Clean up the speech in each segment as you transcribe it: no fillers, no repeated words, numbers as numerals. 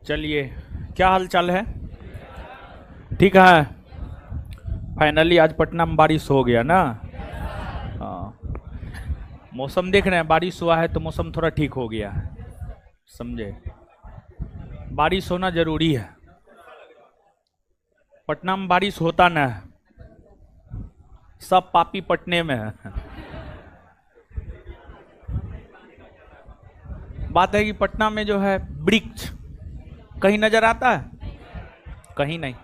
चलिए, क्या हाल चाल है? ठीक है। फाइनली आज पटना में बारिश हो गया ना। हाँ, मौसम देख रहे हैं, बारिश हुआ है तो मौसम थोड़ा ठीक हो गया है, समझे? बारिश होना जरूरी है। पटना में बारिश होता ना है, सब पापी पटने में है। बात है कि पटना में जो है वृक्ष कहीं नजर आता है? कहीं नहीं।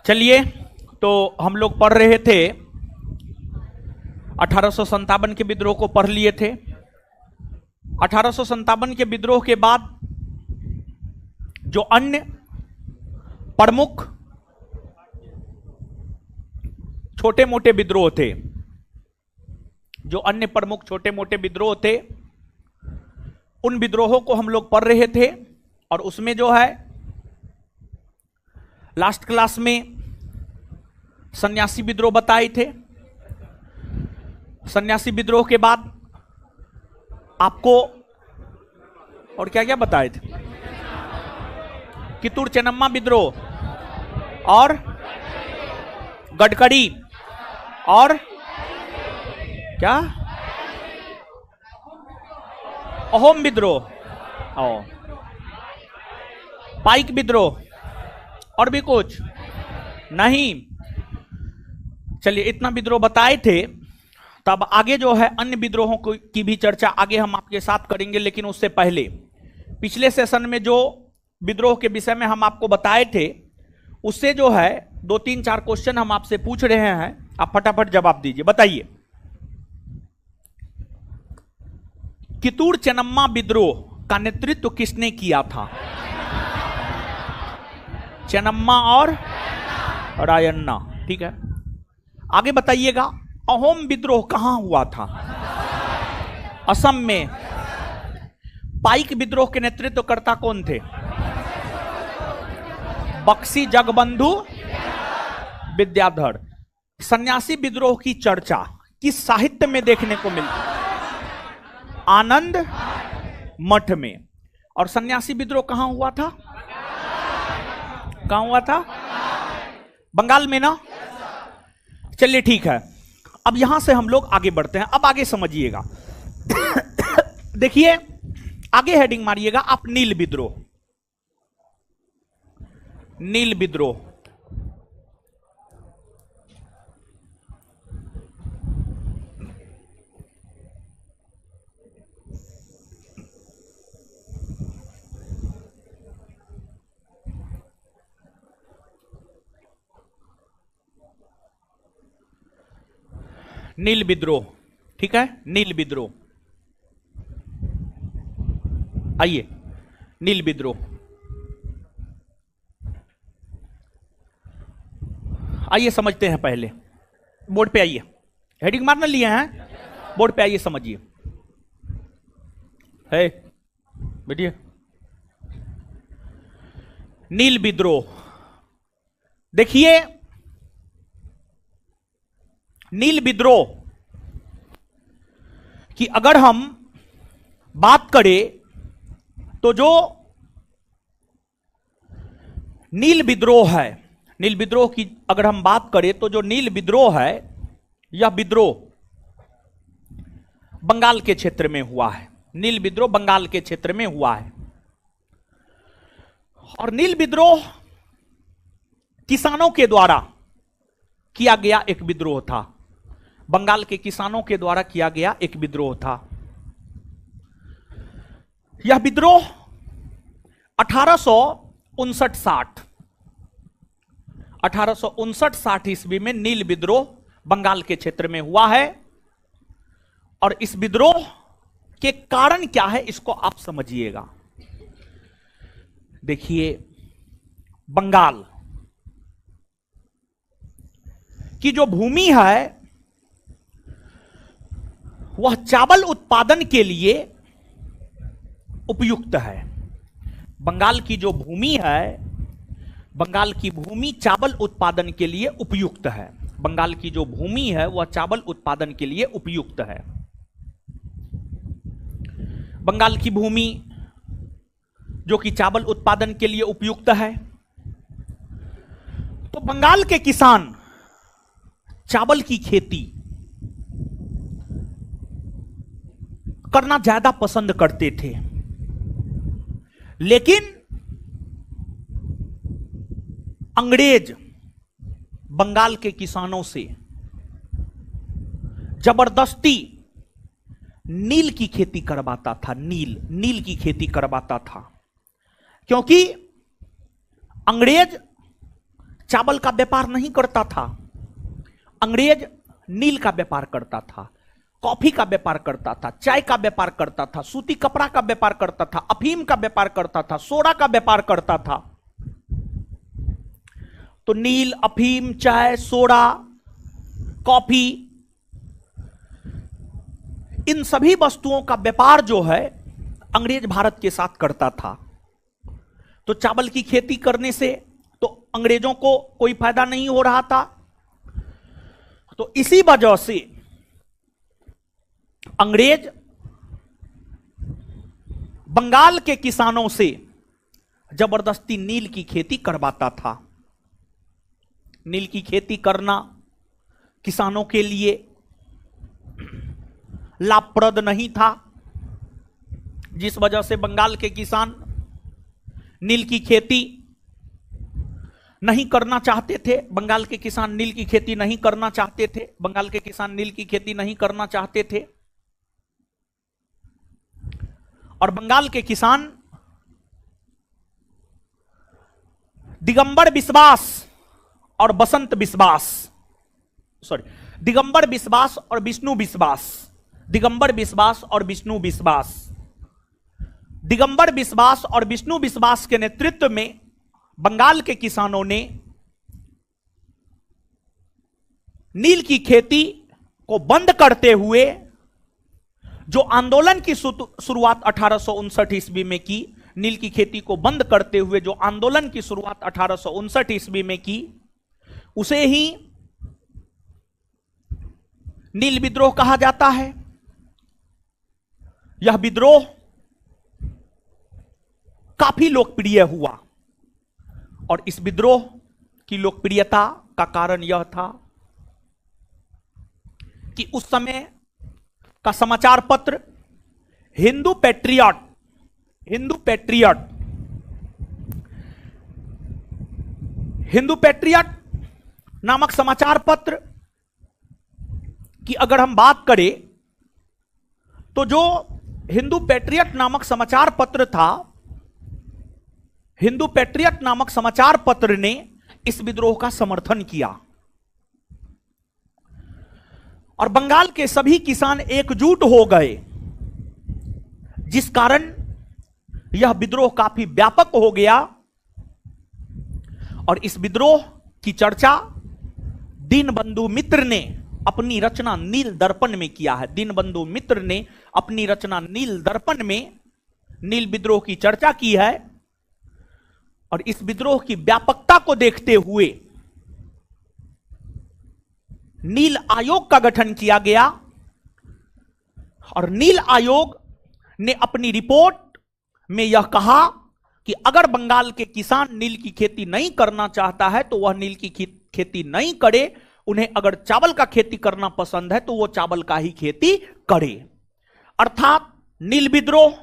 चलिए, तो हम लोग पढ़ रहे थे 1857 के विद्रोह को पढ़ लिए थे। 1857 के विद्रोह के बाद जो अन्य प्रमुख छोटे मोटे विद्रोह थे, जो अन्य प्रमुख छोटे मोटे विद्रोह थे, उन विद्रोहों को हम लोग पढ़ रहे थे। और उसमें जो है लास्ट क्लास में सन्यासी विद्रोह बताए थे। सन्यासी विद्रोह के बाद आपको और क्या क्या बताए थे? कितूर चेन्नम्मा विद्रोह और गडकरी और क्या, अहोम विद्रोह और पाइक विद्रोह और भी कुछ नहीं। चलिए, इतना विद्रोह बताए थे। तब आगे जो है अन्य विद्रोहों की भी चर्चा आगे हम आपके साथ करेंगे, लेकिन उससे पहले पिछले सेशन में जो विद्रोह के विषय में हम आपको बताए थे, उससे जो है 2-3-4 क्वेश्चन हम आपसे पूछ रहे हैं, आप फटाफट जवाब दीजिए। बताइए, कितूर चेन्नम्मा विद्रोह का नेतृत्व किसने किया था? चेन्नम्मा और रायन्ना, ठीक है। आगे बताइएगा, अहोम विद्रोह कहां हुआ था? असम में। पाइक विद्रोह के नेतृत्वकर्ता कौन थे? बक्सी जगबंधु विद्याधर। सन्यासी विद्रोह की चर्चा किस साहित्य में देखने को मिलती? आनंद मठ में। और सन्यासी विद्रोह कहां हुआ था? कहां हुआ था? बंगाल में ना। चलिए, ठीक है। अब यहां से हम लोग आगे बढ़ते हैं। अब आगे समझिएगा। देखिए, आगे हेडिंग मारिएगा आप, नील विद्रोह। नील विद्रोह। नील विद्रोह, ठीक है। नील विद्रोह, आइए, नील विद्रोह। आइए समझते हैं। पहले बोर्ड पे आइए, हेडिंग मारना लिए हैं, बोर्ड पे आइए, समझिए। है बैठिए। नील विद्रोह, देखिए, नील विद्रोह की अगर हम बात करें तो जो नील विद्रोह है, नील विद्रोह की अगर हम बात करें तो जो नील विद्रोह है, यह विद्रोह बंगाल के क्षेत्र में हुआ है। नील विद्रोह बंगाल के क्षेत्र में हुआ है। और नील विद्रोह किसानों के द्वारा किया गया एक विद्रोह था। बंगाल के किसानों के द्वारा किया गया एक विद्रोह था। यह विद्रोह 1859-60 ईस्वी में नील विद्रोह बंगाल के क्षेत्र में हुआ है। और इस विद्रोह के कारण क्या है, इसको आप समझिएगा। देखिए, बंगाल की जो भूमि है वह चावल उत्पादन के लिए उपयुक्त है। बंगाल की जो भूमि है, बंगाल की भूमि चावल उत्पादन के लिए उपयुक्त है। बंगाल की जो भूमि है वह चावल उत्पादन के लिए उपयुक्त है। बंगाल की भूमि जो कि चावल उत्पादन के लिए उपयुक्त है। तो बंगाल के किसान चावल की खेती करना ज्यादा पसंद करते थे, लेकिन अंग्रेज बंगाल के किसानों से जबरदस्ती नील की खेती करवाता था। नील की खेती करवाता था, क्योंकि अंग्रेज चावल का व्यापार नहीं करता था, अंग्रेज नील का व्यापार करता था, कॉफी का व्यापार करता था, चाय का व्यापार करता था, सूती कपड़ा का व्यापार करता था, अफीम का व्यापार करता था, सोडा का व्यापार करता था। तो नील, अफीम, चाय, सोडा, कॉफी, इन सभी वस्तुओं का व्यापार जो है अंग्रेज भारत के साथ करता था। तो चावल की खेती करने से तो अंग्रेजों को कोई फायदा नहीं हो रहा था। तो इसी वजह से अंग्रेज बंगाल के किसानों से जबरदस्ती नील की खेती करवाता था। नील की खेती करना किसानों के लिए लाभप्रद नहीं था, जिस वजह से बंगाल के किसान नील की खेती नहीं करना चाहते थे। बंगाल के किसान नील की खेती नहीं करना चाहते थे। बंगाल के किसान नील की खेती नहीं करना चाहते थे। और बंगाल के किसान दिगंबर विश्वास और बसंत विश्वास, दिगंबर विश्वास और विष्णु विश्वास, दिगंबर विश्वास और विष्णु विश्वास, दिगंबर विश्वास और विष्णु विश्वास के नेतृत्व में बंगाल के किसानों ने नील की खेती को बंद करते हुए जो आंदोलन की शुरुआत 1859 ईस्वी में की, नील की खेती को बंद करते हुए जो आंदोलन की शुरुआत 1859 ईस्वी में की, उसे ही नील विद्रोह कहा जाता है। यह विद्रोह काफी लोकप्रिय हुआ और इस विद्रोह की लोकप्रियता का कारण यह था कि उस समय का समाचार पत्र हिंदू पैट्रियट नामक समाचार पत्र की अगर हम बात करें तो जो हिंदू पैट्रियट नामक समाचार पत्र था, हिंदू पैट्रियट नामक समाचार पत्र ने इस विद्रोह का समर्थन किया और बंगाल के सभी किसान एकजुट हो गए, जिस कारण यह विद्रोह काफी व्यापक हो गया। और इस विद्रोह की चर्चा दीनबंधु मित्र ने अपनी रचना नील दर्पण में किया है। दीनबंधु मित्र ने अपनी रचना नील दर्पण में नील विद्रोह की चर्चा की है और इस विद्रोह की व्यापकता को देखते हुए नील आयोग का गठन किया गया और नील आयोग ने अपनी रिपोर्ट में यह कहा कि अगर बंगाल के किसान नील की खेती नहीं करना चाहता है तो वह नील की खेती नहीं करे। उन्हें अगर चावल का खेती करना पसंद है तो वो चावल का ही खेती करे। अर्थात नील विद्रोह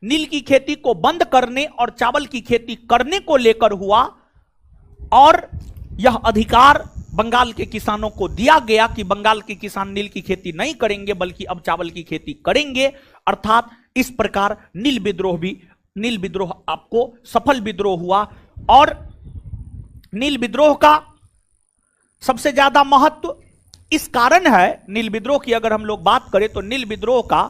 नील की खेती को बंद करने और चावल की खेती करने को लेकर हुआ और यह अधिकार बंगाल के किसानों को दिया गया कि बंगाल के किसान नील की खेती नहीं करेंगे बल्कि अब चावल की खेती करेंगे। अर्थात इस प्रकार नील विद्रोह आपको सफल विद्रोह हुआ और नील विद्रोह का सबसे ज्यादा महत्व इस कारण है, नील विद्रोह की अगर हम लोग बात करें तो नील विद्रोह का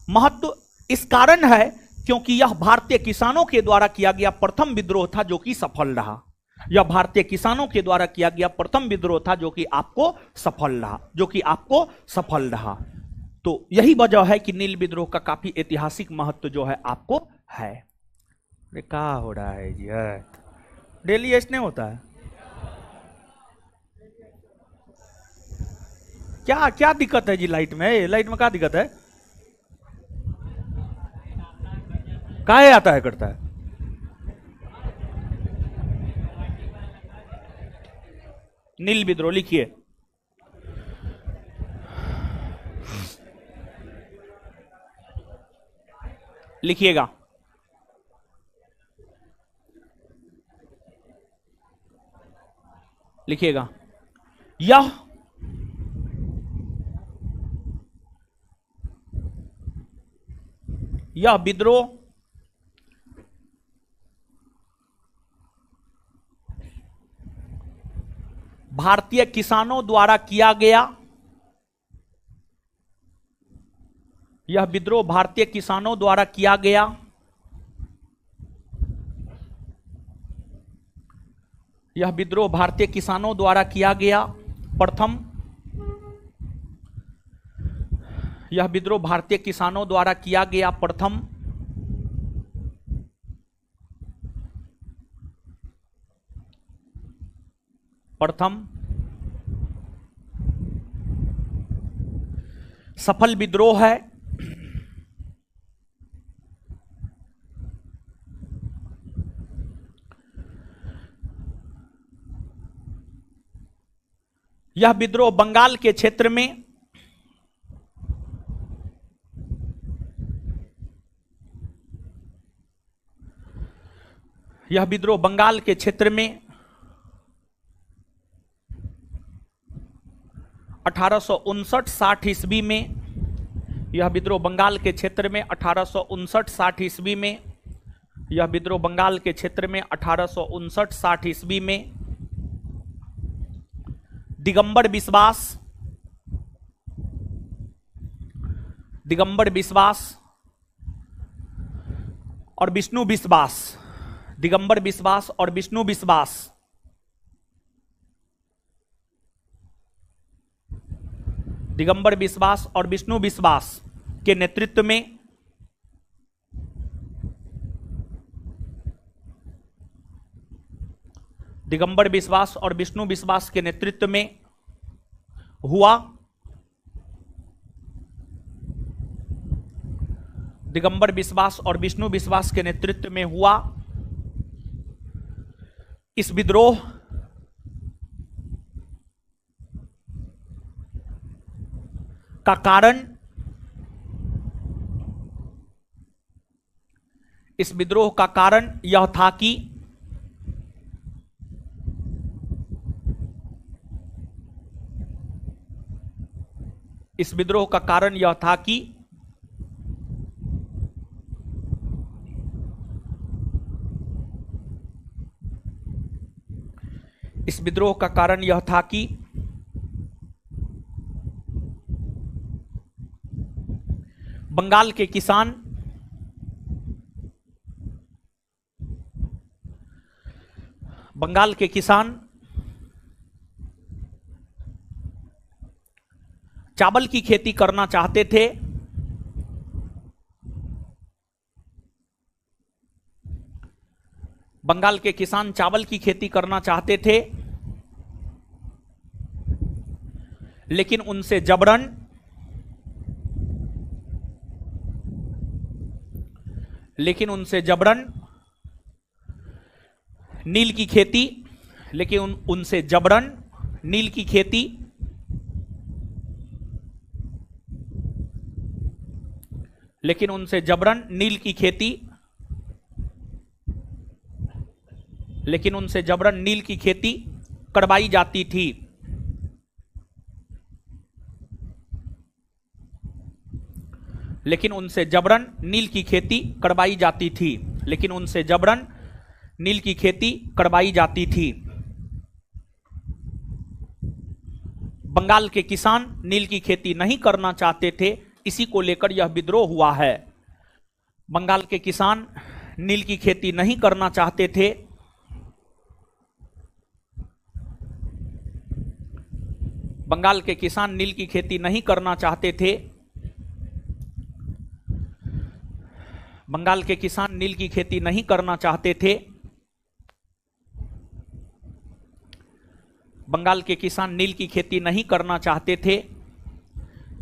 महत्व इस कारण है क्योंकि यह भारतीय किसानों के द्वारा किया गया प्रथम विद्रोह था जो कि सफल रहा। यह भारतीय किसानों के द्वारा किया गया प्रथम विद्रोह था जो कि आपको सफल रहा। तो यही वजह है कि नील विद्रोह का काफी ऐतिहासिक महत्व जो है आपको है। अरे क्या हो रहा है जी, डेली ऐसे नहीं होता है क्या? क्या दिक्कत है जी? लाइट में क्या दिक्कत है? काहे आता है करता है? नील विद्रोह लिखिए। लिखिएगा। लिखिएगा। यह विद्रोह भारतीय किसानों द्वारा किया गया। यह विद्रोह भारतीय किसानों द्वारा किया गया यह विद्रोह भारतीय किसानों द्वारा किया गया प्रथम। यह विद्रोह भारतीय किसानों द्वारा किया गया प्रथम सफल विद्रोह है। यह विद्रोह बंगाल के क्षेत्र में यह विद्रोह बंगाल के क्षेत्र में 1859-60 ईस्वी में यह विद्रोह बंगाल के क्षेत्र में 1859-60 ईस्वी में यह विद्रोह बंगाल के क्षेत्र में 1859-60 ईस्वी में दिगंबर विश्वास और विष्णु विश्वास दिगंबर विश्वास और विष्णु विश्वास दिगंबर विश्वास और विष्णु विश्वास के नेतृत्व में दिगंबर विश्वास और विष्णु विश्वास के नेतृत्व में हुआ। दिगंबर विश्वास और विष्णु विश्वास के नेतृत्व में हुआ। इस विद्रोह का कारण यह था कि इस विद्रोह का कारण यह था कि इस विद्रोह का कारण यह था कि बंगाल के किसान चावल की खेती करना चाहते थे। बंगाल के किसान चावल की खेती करना चाहते थे, लेकिन उनसे जबरन नील की खेती करवाई जाती थी। लेकिन उनसे जबरन नील की खेती करवाई जाती थी। बंगाल के किसान नील की खेती नहीं करना चाहते थे, इसी को लेकर यह विद्रोह हुआ है। बंगाल के किसान नील की खेती नहीं करना चाहते थे, बंगाल के किसान नील की खेती नहीं करना चाहते थे, बंगाल के किसान नील की खेती नहीं करना चाहते थे, बंगाल के किसान नील की खेती नहीं करना चाहते थे,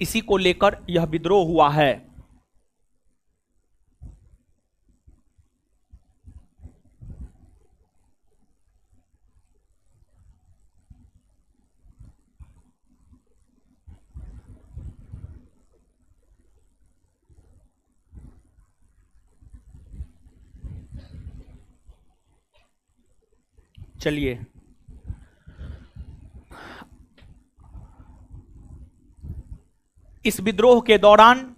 इसी को लेकर यह विद्रोह हुआ है। चलिए, इस विद्रोह के दौरान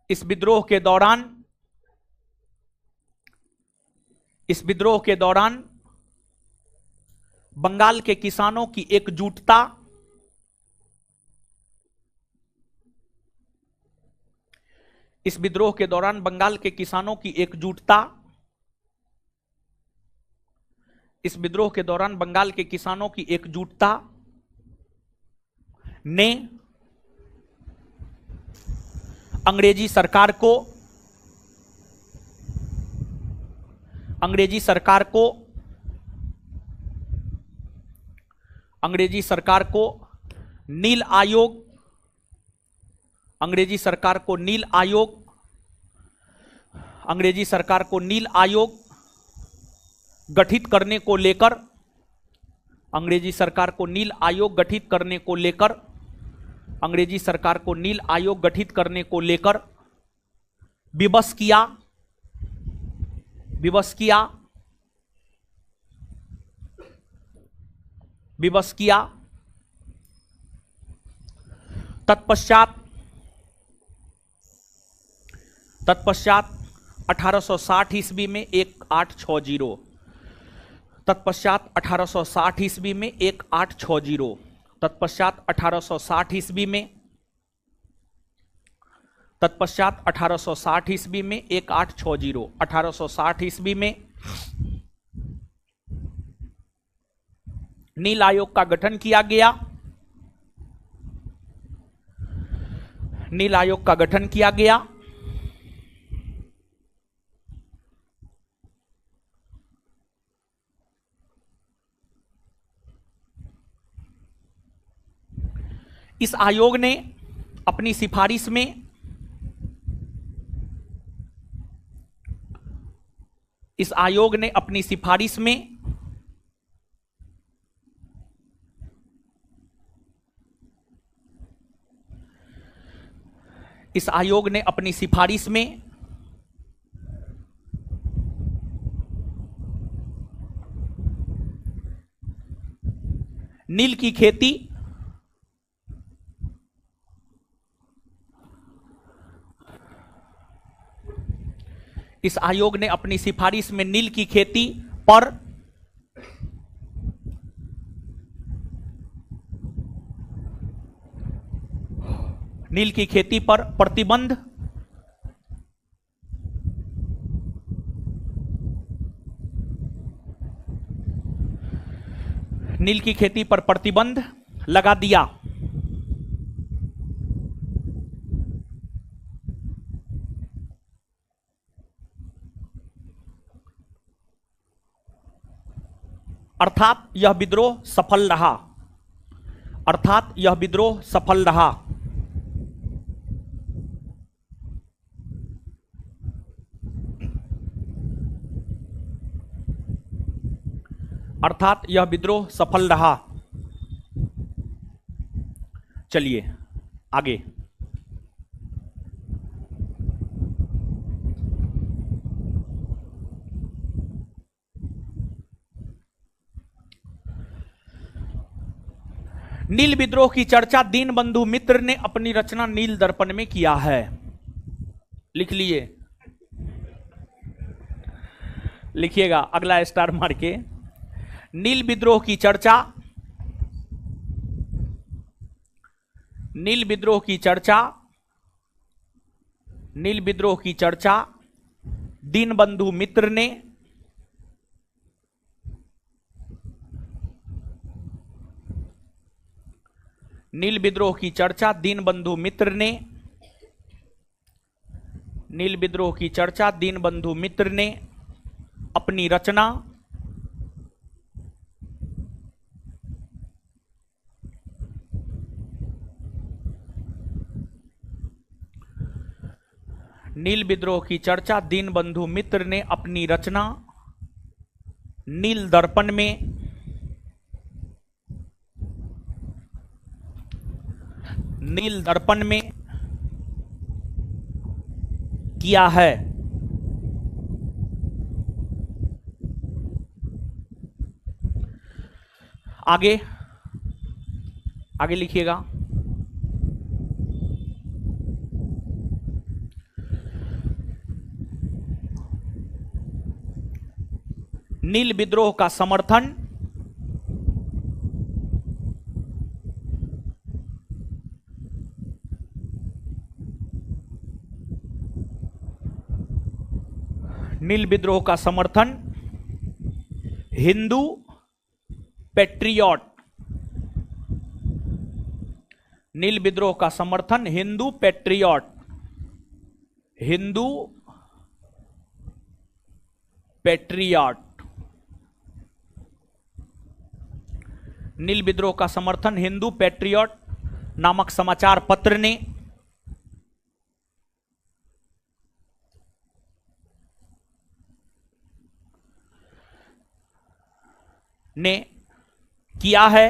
इस विद्रोह के दौरान बंगाल के किसानों की एकजुटता, इस विद्रोह के दौरान बंगाल के किसानों की एकजुटता, इस विद्रोह के दौरान बंगाल के किसानों की एकजुटता ने अंग्रेजी सरकार को नील आयोग गठित करने को लेकर अंग्रेजी सरकार को नील आयोग गठित करने को लेकर विवश किया। तत्पश्चात 1860 ईस्वी में 1860 1860 ईस्वी में 1860 1860 ईस्वी में 1860 ईस्वी में नील आयोग का गठन किया गया। इस आयोग ने अपनी सिफारिश में नील की खेती इस आयोग ने अपनी सिफारिश में नील की खेती पर प्रतिबंध लगा दिया। अर्थात यह विद्रोह सफल रहा। चलिए आगे। नील विद्रोह की चर्चा दीनबंधु मित्र ने अपनी रचना नील दर्पण में किया है। लिखिएगा अगला स्टार मार के। नील विद्रोह की चर्चा दीनबंधु मित्र ने अपनी रचना नील दर्पण में किया है। आगे आगे लिखिएगा। नील विद्रोह का समर्थन नील विद्रोह का समर्थन हिंदू पैट्रियट, नील विद्रोह का समर्थन हिंदू पैट्रियट, हिंदू पैट्रियट, नील विद्रोह का समर्थन हिंदू पैट्रियट नामक समाचार पत्र ने किया है।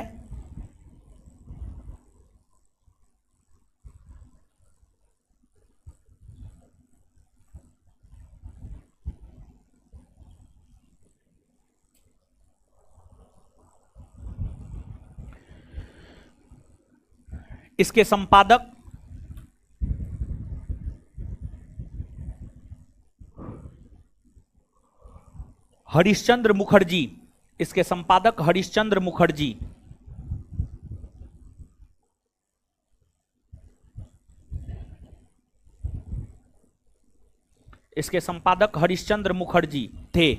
इसके संपादक हरिश्चंद्र मुखर्जी, इसके संपादक हरिश्चंद्र मुखर्जी, इसके संपादक हरिश्चंद्र मुखर्जी थे।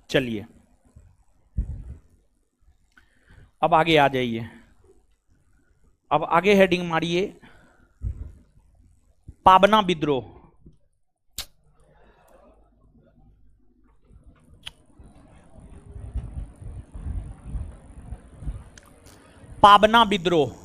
चलिए अब आगे आ जाइए। अब आगे हेडिंग मारिए पाबना विद्रोह। पाबना विद्रोह,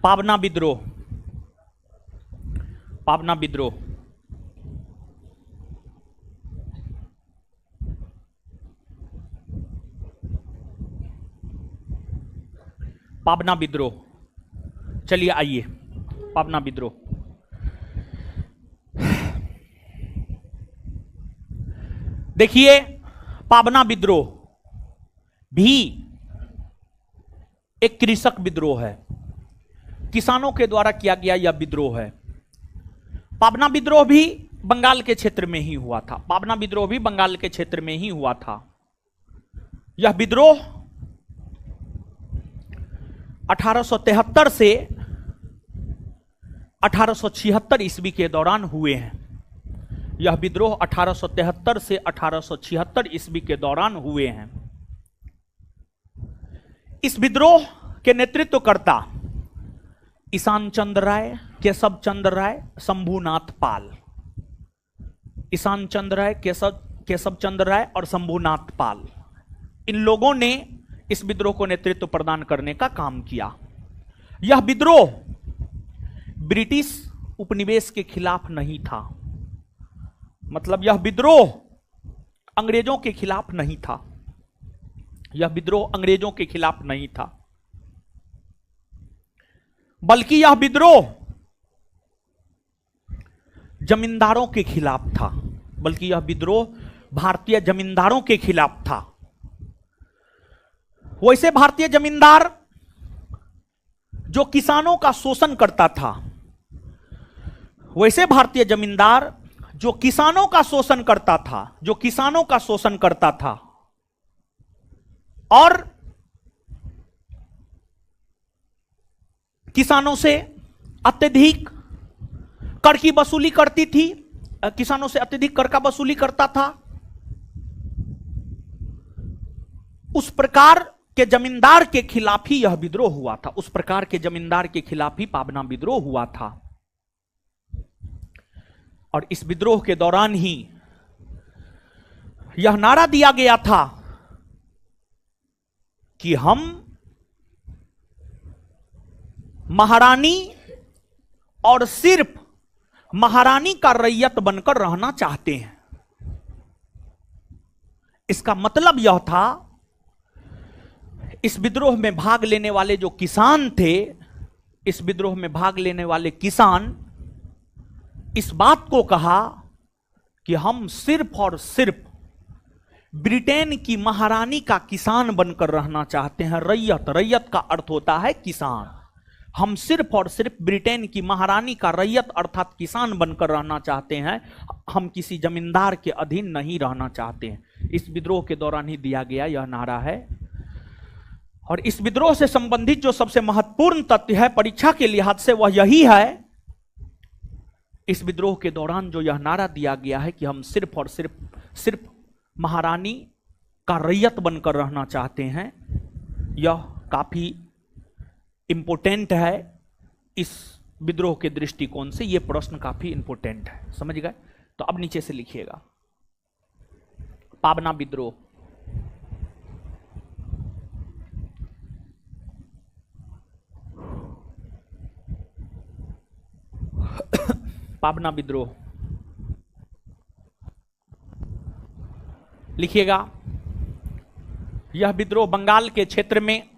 पाबना विद्रोह, पाबना विद्रोह। पाबना विद्रोह, चलिए आइए पाबना विद्रोह। देखिए पाबना विद्रोह भी एक कृषक विद्रोह है, किसानों के द्वारा किया गया यह विद्रोह है। पाबना विद्रोह भी बंगाल के क्षेत्र में ही हुआ था, पाबना विद्रोह भी बंगाल के क्षेत्र में ही हुआ था। यह विद्रोह 1873 से 1876 ईस्वी के दौरान हुए हैं। यह विद्रोह 1873 से 1876 ईस्वी के दौरान हुए हैं। इस विद्रोह के नेतृत्वकर्ता ईशान चंद्र राय, केशव चंद्र राय, शंभुनाथ पाल, ईशान चंद्र राय, केशव चंद्र राय और शंभुनाथ पाल, इन लोगों ने इस विद्रोह को नेतृत्व प्रदान करने का काम किया। यह विद्रोह ब्रिटिश उपनिवेश के खिलाफ नहीं था, मतलब यह विद्रोह अंग्रेजों के खिलाफ नहीं था, यह विद्रोह अंग्रेजों के खिलाफ नहीं था, बल्कि यह विद्रोह जमींदारों के खिलाफ था, बल्कि यह विद्रोह भारतीय जमींदारों के खिलाफ था। वैसे भारतीय जमींदार जो किसानों का शोषण करता था, वैसे भारतीय जमींदार जो किसानों का शोषण करता था, जो किसानों का शोषण करता था और किसानों से अत्यधिक कर की वसूली करती थी, किसानों से अत्यधिक कर का वसूली करता था, उस प्रकार के जमींदार के खिलाफ ही यह विद्रोह हुआ था, उस प्रकार के जमींदार के खिलाफ ही पाबना विद्रोह हुआ था। और इस विद्रोह के दौरान ही यह नारा दिया गया था कि हम महारानी और सिर्फ महारानी का रैयत बनकर रहना चाहते हैं। इसका मतलब यह था, इस विद्रोह में भाग लेने वाले जो किसान थे, इस विद्रोह में भाग लेने वाले किसान इस बात को कहा कि हम सिर्फ और सिर्फ ब्रिटेन की महारानी का किसान बनकर रहना चाहते हैं। रैयत, रैयत का अर्थ होता है किसान। हम सिर्फ और सिर्फ ब्रिटेन की महारानी का रैयत अर्थात किसान बनकर रहना चाहते हैं, हम किसी जमींदार के अधीन नहीं रहना चाहते हैं। इस विद्रोह के दौरान ही दिया गया यह नारा है। और इस विद्रोह से संबंधित जो सबसे महत्वपूर्ण तथ्य है परीक्षा के लिहाज से, वह यही है, इस विद्रोह के दौरान जो यह नारा दिया गया है कि हम सिर्फ और सिर्फ महारानी का रैयत बनकर रहना चाहते हैं, यह काफी इंपोर्टेंट है। इस विद्रोह के दृष्टिकोण से यह प्रश्न काफी इंपोर्टेंट है, समझ गए? तो अब नीचे से लिखिएगा, पाबना विद्रोह। पाबना विद्रोह लिखिएगा। यह विद्रोह बंगाल के क्षेत्र में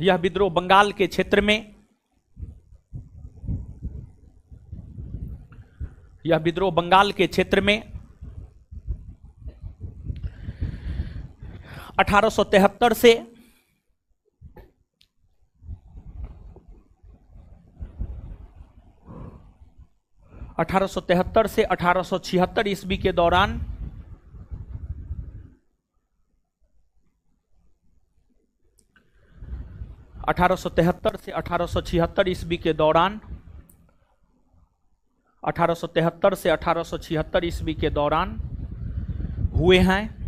यह विद्रोह बंगाल के क्षेत्र में यह विद्रोह बंगाल के क्षेत्र में 1873 से 1876 ईस्वी के दौरान 1873 से 1876 ईस्वी के दौरान 1873 से 1876 ईस्वी के दौरान हुए हैं।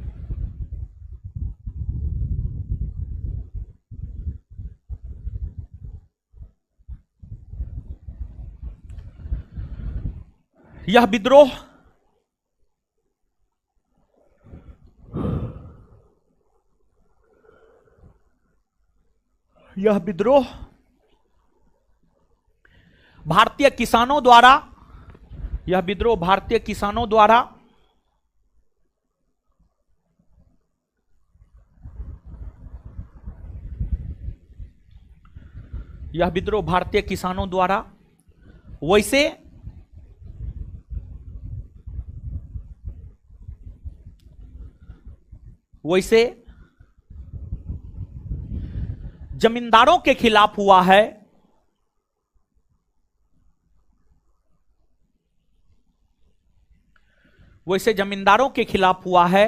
यह विद्रोह भारतीय किसानों द्वारा यह विद्रोह भारतीय किसानों द्वारा यह विद्रोह भारतीय किसानों द्वारा वैसे जमींदारों के खिलाफ हुआ है। वैसे जमींदारों के खिलाफ हुआ है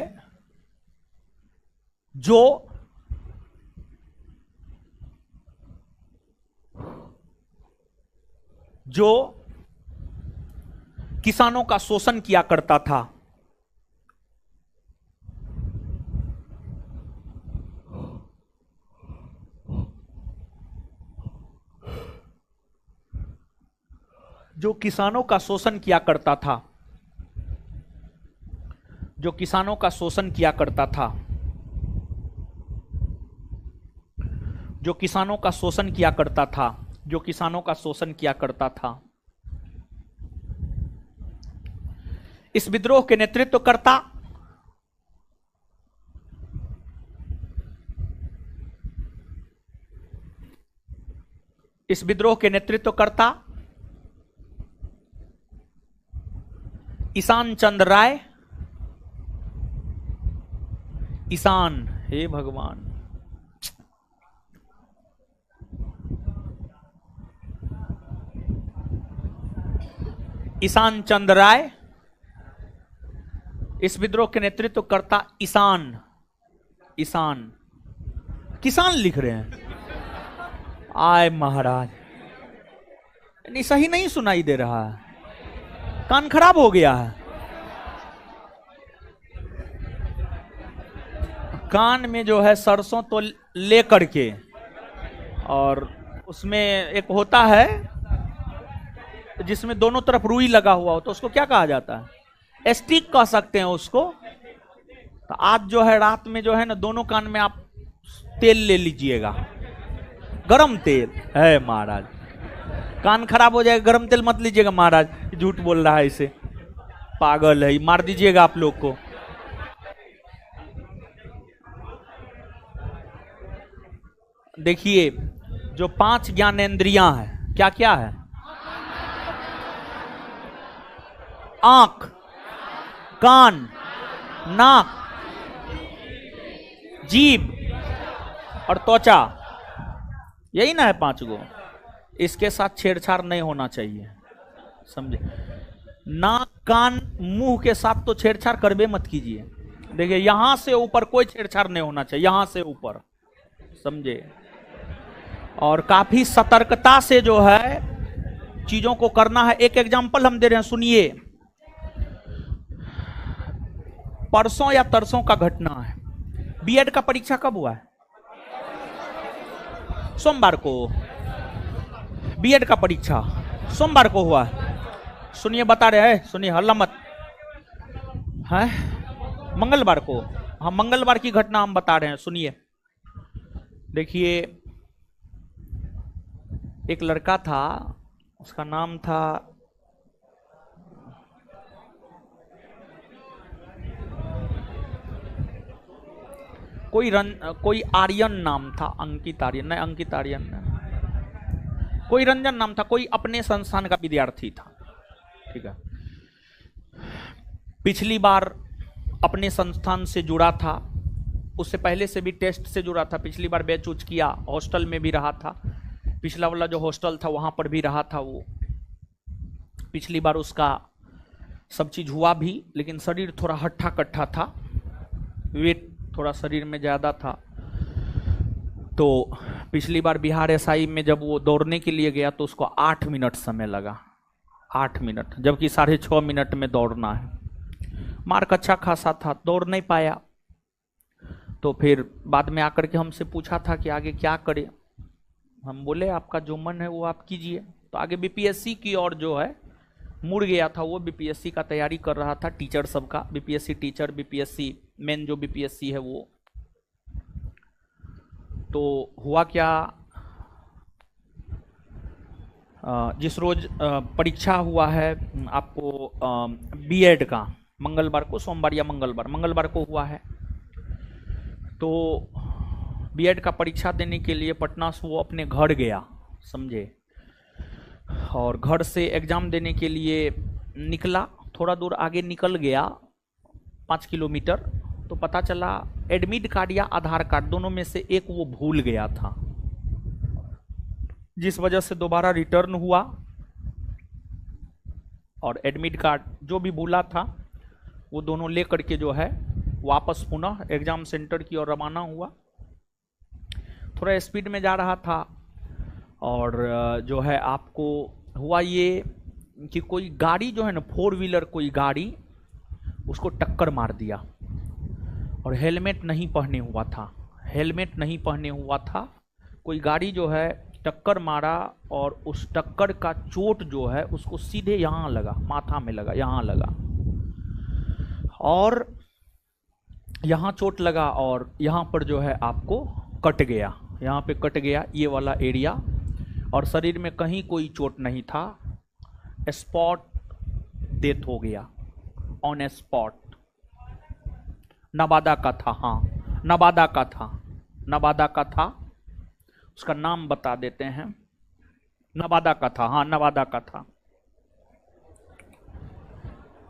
जो किसानों का शोषण किया करता था। जो किसानों का शोषण किया करता था जो किसानों का शोषण किया करता था जो किसानों का शोषण किया करता था जो किसानों का शोषण किया करता था। इस विद्रोह के नेतृत्वकर्ता इस विद्रोह के नेतृत्वकर्ता ईशान चंद्र राय। ईशान, हे भगवान, ईशान चंद्र राय। इस विद्रोह के नेतृत्वकर्ता ईशान किसान लिख रहे हैं। आय महाराज, नहीं सही नहीं सुनाई दे रहा है, कान खराब हो गया है। कान में जो है सरसों तो ले करके, और उसमें एक होता है जिसमें दोनों तरफ रुई लगा हुआ हो तो उसको क्या कहा जाता है? स्टिक कह सकते हैं उसको। तो आज जो है रात में जो है ना, दोनों कान में आप तेल ले लीजिएगा, गरम तेल है महाराज। कान खराब हो जाएगा, गरम तेल मत लीजिएगा महाराज, झूठ बोल रहा है इसे, पागल है, मार दीजिएगा आप लोग को। देखिए जो 5 ज्ञानेंद्रियां हैं, क्या क्या है? आंख, कान, नाक, जीभ और त्वचा, यही ना है 5 गो। इसके साथ छेड़छाड़ नहीं होना चाहिए, समझे? नाक, कान, मुंह के साथ तो छेड़छाड़ करबे मत कीजिए। देखिए यहां से ऊपर कोई छेड़छाड़ नहीं होना चाहिए, यहां से ऊपर, समझे? और काफी सतर्कता से जो है चीजों को करना है। एक एग्जांपल हम दे रहे हैं, सुनिए। परसों या तरसों का घटना है, बीएड का परीक्षा कब हुआ है? सोमवार को। बीएड का परीक्षा सोमवार को हुआ है। सुनिए, बता रहे हैं, सुनिए, हल्ला मत है। मंगलवार को, हाँ मंगलवार की घटना हम बता रहे हैं, सुनिए। देखिए एक लड़का था, उसका नाम था कोई आर्यन नाम था, अंकित आर्यन नहीं, अंकित आर्यन नहीं, कोई रंजन नाम था, कोई अपने संस्थान का विद्यार्थी था, ठीक है। पिछली बार अपने संस्थान से जुड़ा था, उससे पहले से भी टेस्ट से जुड़ा था, पिछली बार बैच उच किया, हॉस्टल में भी रहा था, पिछला वाला जो हॉस्टल था वहां पर भी रहा था वो। पिछली बार उसका सब चीज हुआ भी, लेकिन शरीर थोड़ा हट्ठा कट्ठा था, वेट थोड़ा शरीर में ज्यादा था। तो पिछली बार बिहार एसआई में जब वो दौड़ने के लिए गया तो उसको 8 मिनट समय लगा, 8 मिनट, जबकि 6.5 मिनट में दौड़ना है। मार्क अच्छा खासा था, दौड़ नहीं पाया। तो फिर बाद में आकर के हमसे पूछा था कि आगे क्या करे। हम बोले आपका जो मन है वो आप कीजिए। तो आगे बीपीएससी की ओर जो है मुड़ गया था वो, बीपीएससी का तैयारी कर रहा था, टीचर सबका, बीपीएससी टीचर, बीपीएससी मेन जो बीपीएससी है वो। तो हुआ क्या, जिस रोज परीक्षा हुआ है आपको बीएड का, मंगलवार को, सोमवार या मंगलवार को हुआ है। तो बीएड का परीक्षा देने के लिए पटना से वो अपने घर गया, समझे, और घर से एग्जाम देने के लिए निकला। थोड़ा दूर आगे निकल गया, 5 किलोमीटर, तो पता चला एडमिट कार्ड या आधार कार्ड दोनों में से एक वो भूल गया था, जिस वजह से दोबारा रिटर्न हुआ और एडमिट कार्ड जो भी भूला था वो दोनों लेकर के जो है वापस पुनः एग्जाम सेंटर की ओर रवाना हुआ। थोड़ा स्पीड में जा रहा था और जो है आपको हुआ ये कि कोई गाड़ी जो है ना, 4 व्हीलर कोई गाड़ी उसको टक्कर मार दिया, और हेलमेट नहीं पहने हुआ था, हेलमेट नहीं पहने हुआ था। कोई गाड़ी जो है टक्कर मारा और उस टक्कर का चोट जो है उसको सीधे यहाँ लगा, माथा में लगा, यहाँ लगा, और यहाँ चोट लगा और यहाँ पर जो है आपको कट गया, यहाँ पे कट गया ये वाला एरिया, और शरीर में कहीं कोई चोट नहीं था। स्पॉट डेथ हो गया, ऑन स्पॉट। नवादा का था, हाँ नवादा का था, नवादा का था, उसका नाम बता देते हैं, नवादा का था, हाँ नवादा का था,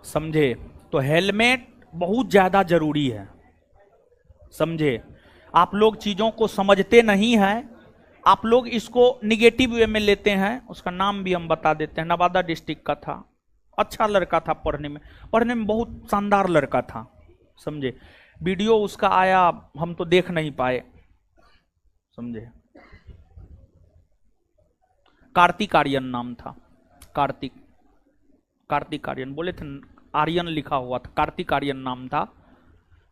समझे। तो हेलमेट बहुत ज्यादा जरूरी है, समझे। आप लोग चीजों को समझते नहीं हैं, आप लोग इसको निगेटिव वे में लेते हैं। उसका नाम भी हम बता देते हैं, नवादा डिस्ट्रिक्ट का था, अच्छा लड़का था, पढ़ने में बहुत शानदार लड़का था, समझे। वीडियो उसका आया, हम तो देख नहीं पाए, समझे। कार्तिक आर्यन नाम था, कार्तिक आर्यन बोले थे, आर्यन लिखा हुआ था, कार्तिक आर्यन नाम था,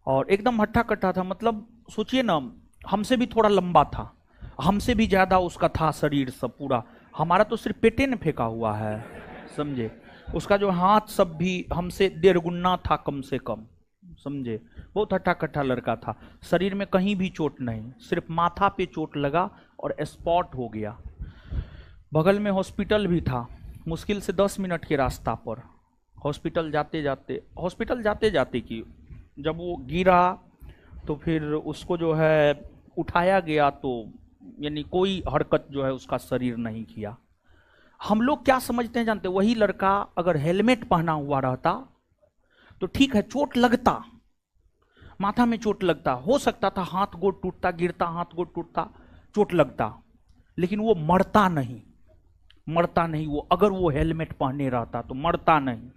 और एकदम हट्ठा कट्ठा था। मतलब सोचिए ना, हमसे भी थोड़ा लंबा था, हमसे भी ज्यादा उसका था शरीर सब पूरा, हमारा तो सिर्फ पेटे ने फेंका हुआ है, समझे। उसका जो हाथ सब भी हमसे 1.5 गुना था कम से कम, समझे। बहुत हट्टा कट्टा लड़का था, शरीर में कहीं भी चोट नहीं, सिर्फ माथा पे चोट लगा और स्पॉट हो गया। बगल में हॉस्पिटल भी था, मुश्किल से 10 मिनट के रास्ता पर। हॉस्पिटल जाते जाते कि जब वो गिरा तो फिर उसको जो है उठाया गया, तो यानी कोई हरकत जो है उसका शरीर नहीं किया। हम लोग क्या समझते हैं जानते, वही लड़का अगर हेलमेट पहना हुआ रहता तो ठीक है, चोट लगता, माथा में चोट लगता, हो सकता था हाथ गोड़ टूटता, गिरता, हाथ गोड़ टूटता, चोट लगता, लेकिन वो मरता नहीं, मरता नहीं। वो अगर वो हेलमेट पहने रहता तो मरता नहीं।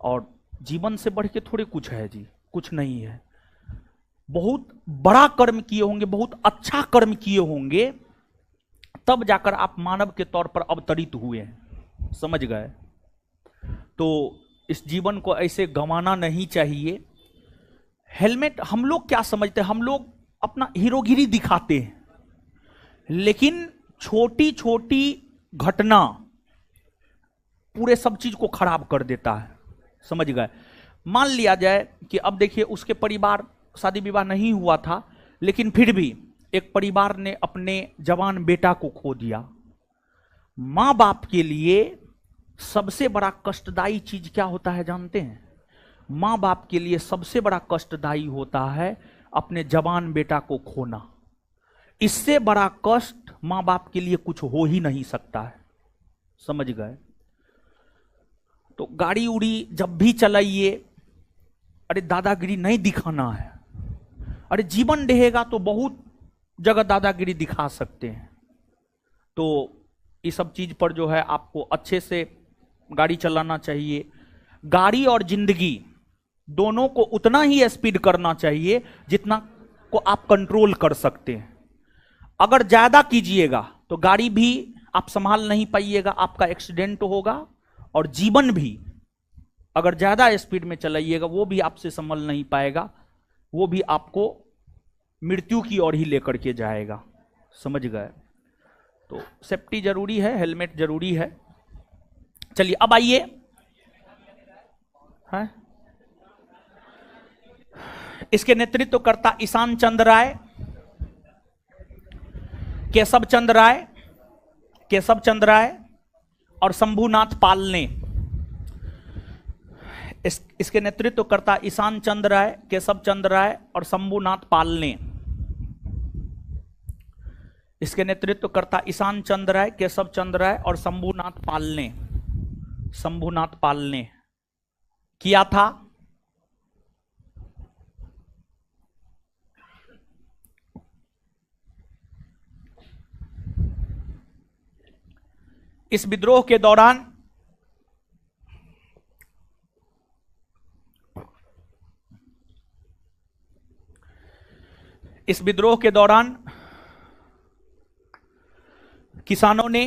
और जीवन से बढ़ के थोड़े कुछ है जी, कुछ नहीं है। बहुत बड़ा कर्म किए होंगे, बहुत अच्छा कर्म किए होंगे, तब जाकर आप मानव के तौर पर अवतरित हुए हैं, समझ गए। तो इस जीवन को ऐसे गंवाना नहीं चाहिए। हेलमेट हम लोग क्या समझते हैं, हम लोग अपना हीरोगिरी दिखाते हैं, लेकिन छोटी छोटी घटना पूरे सब चीज को खराब कर देता है, समझ गए। मान लिया जाए कि अब देखिए उसके परिवार, शादी विवाह नहीं हुआ था, लेकिन फिर भी एक परिवार ने अपने जवान बेटा को खो दिया। मां बाप के लिए सबसे बड़ा कष्टदायी चीज क्या होता है जानते हैं? मां बाप के लिए सबसे बड़ा कष्टदायी होता है अपने जवान बेटा को खोना। इससे बड़ा कष्ट मां बाप के लिए कुछ हो ही नहीं सकता है, समझ गए। तो गाड़ी उड़ी जब भी चलाइए, अरे दादागिरी नहीं दिखाना है। अरे जीवन रहेगा तो बहुत जगह दादागिरी दिखा सकते हैं। तो इस सब चीज पर जो है आपको अच्छे से गाड़ी चलाना चाहिए। गाड़ी और जिंदगी दोनों को उतना ही स्पीड करना चाहिए जितना को आप कंट्रोल कर सकते हैं। अगर ज्यादा कीजिएगा तो गाड़ी भी आप संभाल नहीं पाइएगा, आपका एक्सीडेंट होगा। और जीवन भी अगर ज्यादा स्पीड में चलाइएगा वो भी आपसे संभल नहीं पाएगा, वो भी आपको मृत्यु की ओर ही लेकर के जाएगा, समझ गए। तो सेफ्टी जरूरी है, हेलमेट जरूरी है। चलिए अब आइए, है इसके नेतृत्व करता ईशान चंद्र राय, केशव चंद्र राय और शंभुनाथ पाल ने। इसके नेतृत्व करता ईशान चंद्र राय, केशव चंद्र राय और शंभुनाथ पाल ने। इसके नेतृत्व करता ईशान चंद्र राय, केशव चंद्र राय और शंभुनाथ पाल ने किया था। इस विद्रोह के दौरान किसानों ने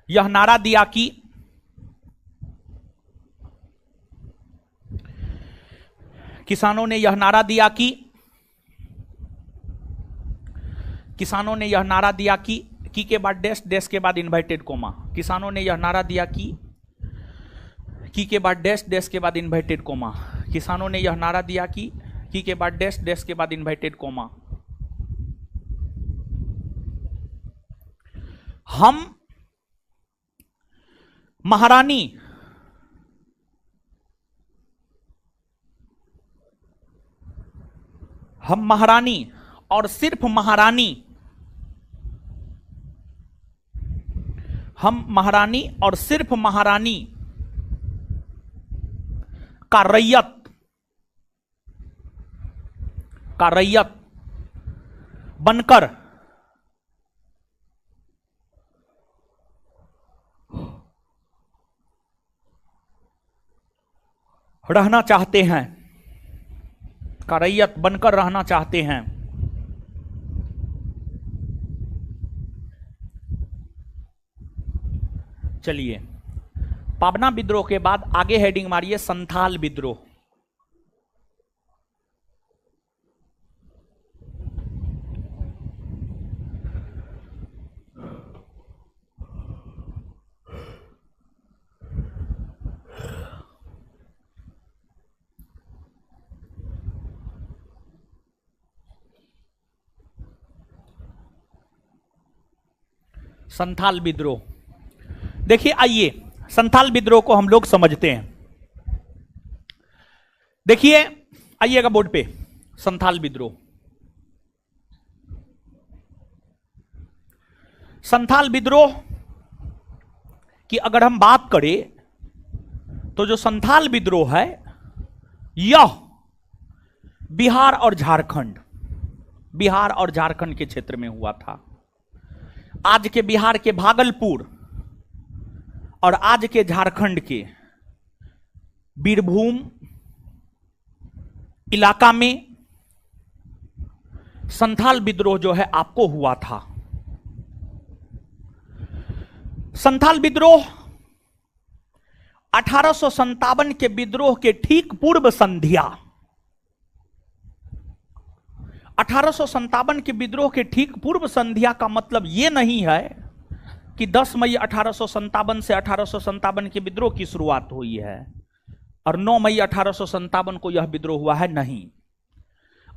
यह नारा दिया कि की के बाद डैश, डैश के बाद इन्वर्टेड कोमा। किसानों ने यह नारा दिया कि के बाद डैश, डैश के बाद इन्वर्टेड कोमा। किसानों ने यह नारा दिया कि के बाद डैश, डैश के बाद इन्वर्टेड कोमा। हम महारानी और सिर्फ महारानी, हम महारानी और सिर्फ महारानी का रैयत बनकर रहना चाहते हैं, का रैयत बनकर रहना चाहते हैं। चलिए, पाबना विद्रोह के बाद आगे हेडिंग मारिए संथाल विद्रोह। संथाल विद्रोह। देखिए, आइए संथाल विद्रोह को हम लोग समझते हैं। देखिए, आइएगा बोर्ड पे, संथाल विद्रोह। संथाल विद्रोह की अगर हम बात करें तो जो संथाल विद्रोह है यह बिहार और झारखंड के क्षेत्र में हुआ था। आज के बिहार के भागलपुर और आज के झारखंड के बीरभूम इलाका में संथाल विद्रोह जो है आपको हुआ था। संथाल विद्रोह 1857 के विद्रोह के ठीक पूर्व संध्या, 1857 के विद्रोह के ठीक पूर्व संध्या का मतलब यह नहीं है कि 10 मई 1857 से 1857 के विद्रोह की शुरुआत हुई है और 9 मई 1857 को यह विद्रोह हुआ है, नहीं।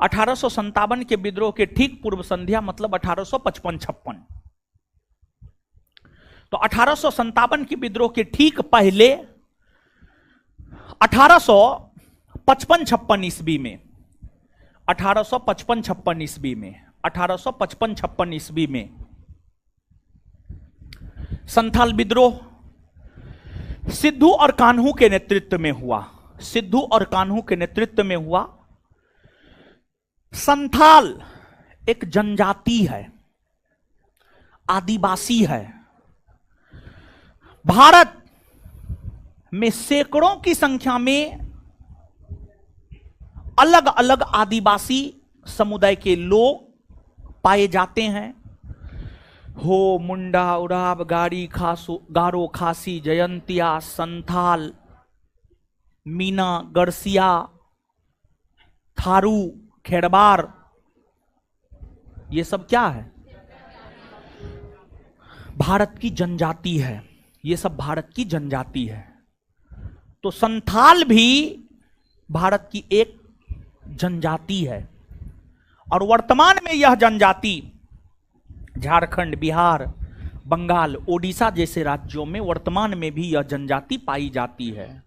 1857 के विद्रोह के ठीक पूर्व संध्या मतलब 1855-56। तो 1857 के विद्रोह के ठीक पहले 1855-56 ईस्वी में 1855-56 ईस्वी में संथाल विद्रोह सिद्धू और कान्हू के नेतृत्व में हुआ। सिद्धू और कान्हू के नेतृत्व में हुआ। संथाल एक जनजाति है, आदिवासी है। भारत में सैकड़ों की संख्या में अलग अलग आदिवासी समुदाय के लोग पाए जाते हैं। हो, मुंडा, उराव, गाड़ी, खासू, गारो, खासी, जयंतिया, संथाल, मीना, गरसिया, थारू, खेड़बार, ये सब क्या है? भारत की जनजाति है। ये सब भारत की जनजाति है। तो संथाल भी भारत की एक जनजाति है और वर्तमान में यह जनजाति झारखंड, बिहार, बंगाल, ओडिशा जैसे राज्यों में वर्तमान में भी यह जनजाति पाई जाती है।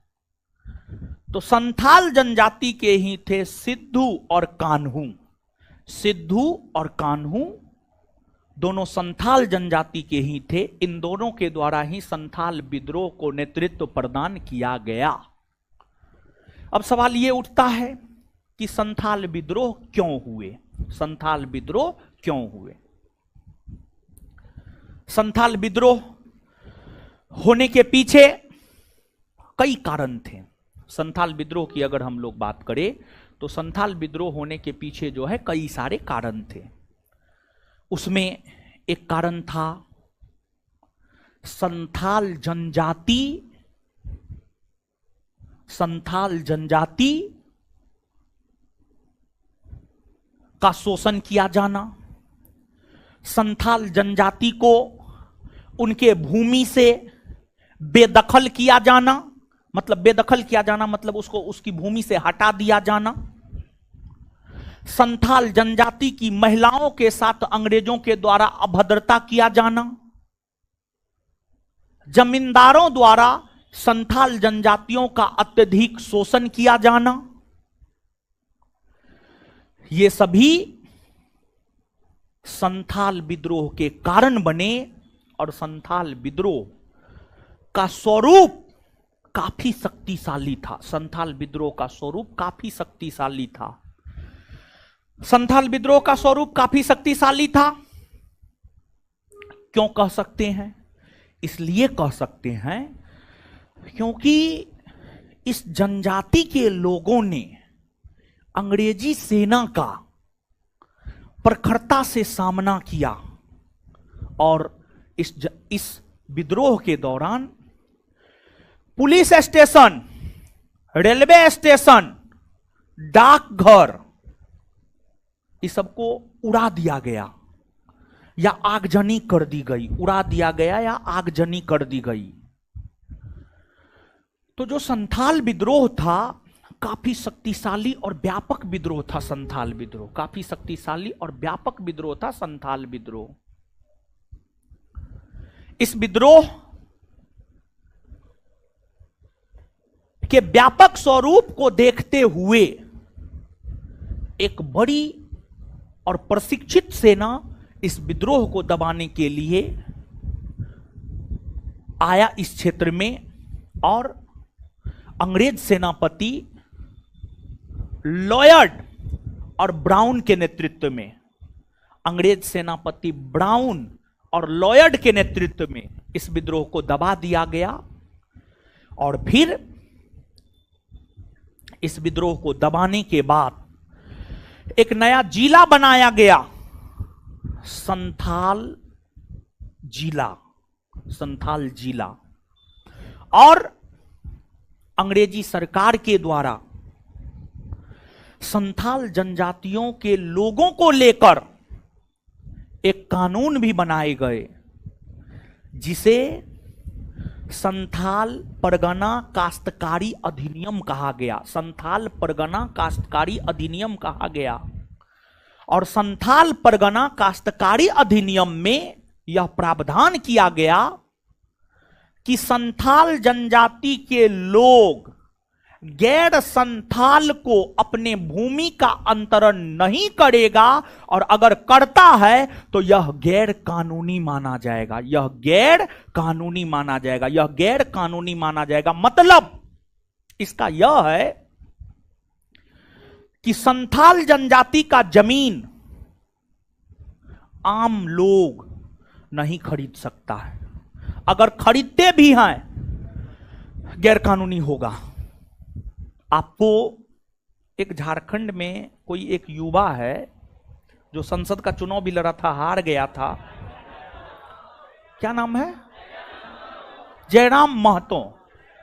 तो संथाल जनजाति के ही थे सिद्धू और कान्हू। सिद्धू और कान्हू दोनों संथाल जनजाति के ही थे। इन दोनों के द्वारा ही संथाल विद्रोह को नेतृत्व प्रदान किया गया। अब सवाल यह उठता है कि संथाल विद्रोह क्यों हुए? संथाल विद्रोह क्यों हुए? संथाल विद्रोह होने के पीछे कई कारण थे। संथाल विद्रोह की अगर हम लोग बात करें तो संथाल विद्रोह होने के पीछे जो है कई सारे कारण थे। उसमें एक कारण था संथाल जनजाति का शोषण किया जाना, संथाल जनजाति को उनके भूमि से बेदखल किया जाना, मतलब उसको उसकी भूमि से हटा दिया जाना, संथाल जनजाति की महिलाओं के साथ अंग्रेजों के द्वारा अभद्रता किया जाना, जमींदारों द्वारा संथाल जनजातियों का अत्यधिक शोषण किया जाना, ये सभी संथाल विद्रोह के कारण बने। और संथाल विद्रोह का स्वरूप काफी शक्तिशाली था। संथाल विद्रोह का स्वरूप काफी शक्तिशाली था। संथाल विद्रोह का स्वरूप काफी शक्तिशाली था। क्यों कह सकते हैं? इसलिए कह सकते हैं क्योंकि इस जनजाति के लोगों ने अंग्रेजी सेना का प्रखरता से सामना किया और इस विद्रोह के दौरान पुलिस स्टेशन, रेलवे स्टेशन, डाकघर, इस सबको उड़ा दिया गया या आगजनी कर दी गई। उड़ा दिया गया या आगजनी कर दी गई। तो जो संथाल विद्रोह था काफी शक्तिशाली और व्यापक विद्रोह था। संथाल विद्रोह काफी शक्तिशाली और व्यापक विद्रोह था। संथाल विद्रोह इस विद्रोह के व्यापक स्वरूप को देखते हुए एक बड़ी और प्रशिक्षित सेना इस विद्रोह को दबाने के लिए आया इस क्षेत्र में, और अंग्रेज सेनापति लॉयड और ब्राउन के नेतृत्व में, अंग्रेज सेनापति ब्राउन और लॉयड के नेतृत्व में इस विद्रोह को दबा दिया गया। और फिर इस विद्रोह को दबाने के बाद एक नया जिला बनाया गया, संथाल जिला, संथाल जिला। और अंग्रेजी सरकार के द्वारा संथाल जनजातियों के लोगों को लेकर एक कानून भी बनाए गए, जिसे संथाल परगना काश्तकारी अधिनियम कहा गया। संथाल परगना काश्तकारी अधिनियम कहा गया। और संथाल परगना काश्तकारी अधिनियम में यह प्रावधान किया गया कि संथाल जनजाति के लोग गैर संथाल को अपने भूमि का अंतरण नहीं करेगा, और अगर करता है तो यह गैर कानूनी माना जाएगा, यह गैर कानूनी माना जाएगा, यह गैर कानूनी माना जाएगा। मतलब इसका यह है कि संथाल जनजाति का जमीन आम लोग नहीं खरीद सकता है, अगर खरीदते भी हैं गैर कानूनी होगा। आपको एक झारखंड में कोई एक युवा है जो संसद का चुनाव भी लड़ा था, हार गया था, क्या नाम है? जयराम महतो।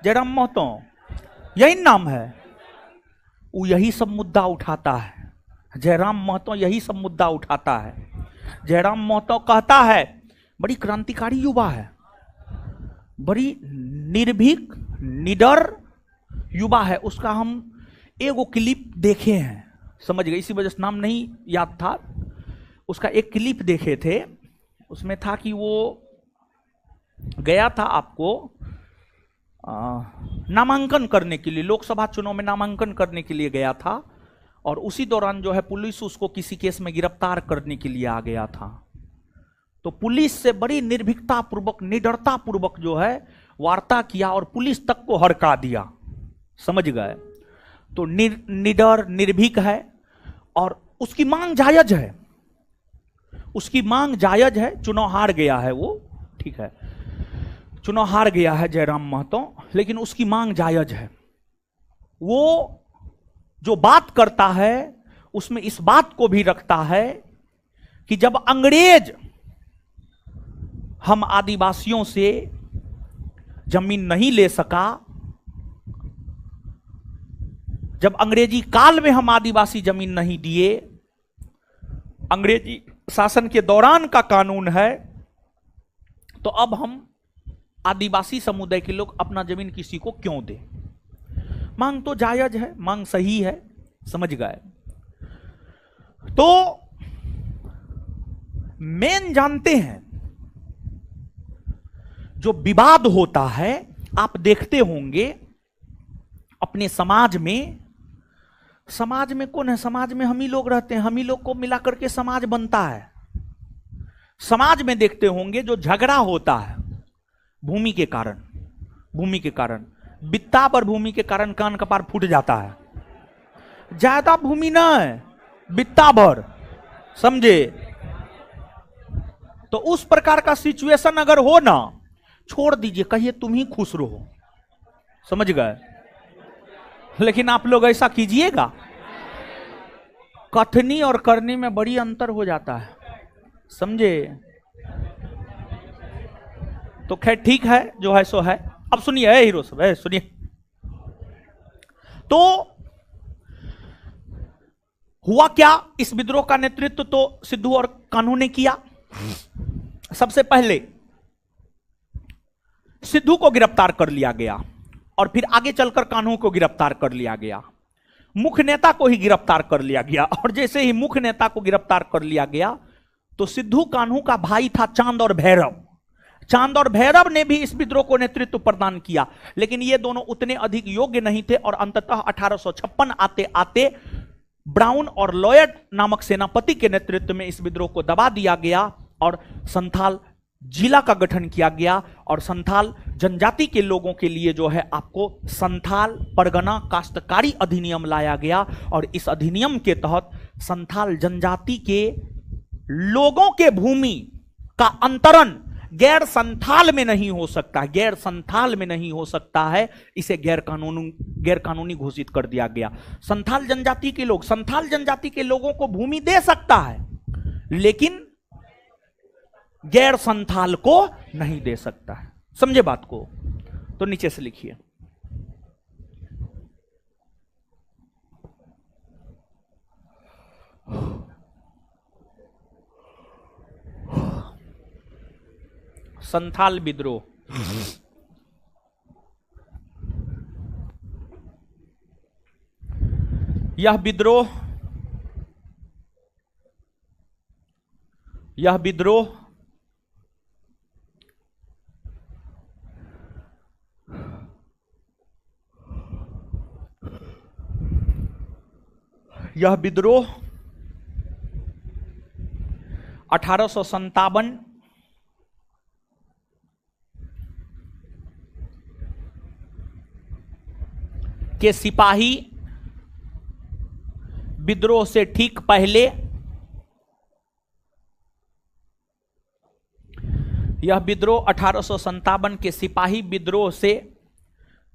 जयराम महतो यही नाम है। वो यही सब मुद्दा उठाता है, जयराम महतो यही सब मुद्दा उठाता है। जयराम महतो कहता है, बड़ी क्रांतिकारी युवा है, बड़ी निर्भीक निडर युवा है। उसका हम एगो क्लिप देखे हैं, समझ गए, इसी वजह से नाम नहीं याद था। उसका एक क्लिप देखे थे, उसमें था कि वो गया था आपको नामांकन करने के लिए, लोकसभा चुनाव में नामांकन करने के लिए गया था, और उसी दौरान जो है पुलिस उसको किसी केस में गिरफ्तार करने के लिए आ गया था। तो पुलिस से बड़ी निर्भीकता पूर्वक, निडरता पूर्वक जो है वार्ता किया और पुलिस तक को हड़का दिया, समझ गए। तो निडर निर्भीक है और उसकी मांग जायज है, उसकी मांग जायज है। चुनाव हार गया है वो, ठीक है, चुनाव हार गया है जयराम महतो, लेकिन उसकी मांग जायज है। वो जो बात करता है उसमें इस बात को भी रखता है कि जब अंग्रेज हम आदिवासियों से जमीन नहीं ले सका, जब अंग्रेजी काल में हम आदिवासी जमीन नहीं दिए, अंग्रेजी शासन के दौरान का कानून है, तो अब हम आदिवासी समुदाय के लोग अपना जमीन किसी को क्यों दें? मांग तो जायज है, मांग सही है, समझ गए। तो मेन जानते हैं जो विवाद होता है, आप देखते होंगे अपने समाज में, समाज में कौन है? समाज में हम ही लोग रहते हैं, हम ही लोग को मिलाकर के समाज बनता है। समाज में देखते होंगे जो झगड़ा होता है भूमि के कारण, भूमि के कारण, बित्ता पर भूमि के कारण कान कपार फूट जाता है। ज्यादा भूमि ना है, बित्ता भर, समझे? तो उस प्रकार का सिचुएशन अगर हो ना, छोड़ दीजिए, कहिए तुम ही खुश रहो, समझ गए। लेकिन आप लोग ऐसा कीजिएगा, कथनी और करनी में बड़ी अंतर हो जाता है, समझे? तो खैर ठीक है, जो है सो है। अब सुनिए हीरो सब है, सुनिए। तो हुआ क्या, इस विद्रोह का नेतृत्व तो सिद्धू और कान्हू ने किया। सबसे पहले सिद्धू को गिरफ्तार कर लिया गया और फिर आगे चलकर कान्हू को गिरफ्तार कर लिया गया। मुख्य नेता को ही गिरफ्तार कर लिया गया, और जैसे ही मुख्य नेता को गिरफ्तार कर लिया गया तो सिद्धू कान्हू का भाई था चांद और भैरव। चांद और भैरव ने भी इस विद्रोह को नेतृत्व प्रदान किया, लेकिन ये दोनों उतने अधिक योग्य नहीं थे और अंततः 1856 आते आते ब्राउन और लॉयड नामक सेनापति के नेतृत्व में इस विद्रोह को दबा दिया गया और संथाल जिला का गठन किया गया और संथाल जनजाति के लोगों के लिए जो है आपको संथाल परगना काश्तकारी अधिनियम लाया गया और इस अधिनियम के तहत संथाल जनजाति के लोगों के भूमि का अंतरण गैर संथाल में नहीं हो सकता, गैर संथाल में नहीं हो सकता है, इसे गैर कानूनी घोषित कर दिया गया। संथाल जनजाति के लोग, संथाल जनजाति के लोगों को भूमि दे सकता है लेकिन गैर संथाल को नहीं दे सकता है। समझे बात को? तो नीचे से लिखिए। संथाल विद्रोह। यह विद्रोह यह विद्रोह यह विद्रोह 1857 के सिपाही विद्रोह से ठीक पहले, यह विद्रोह 1857 के सिपाही विद्रोह से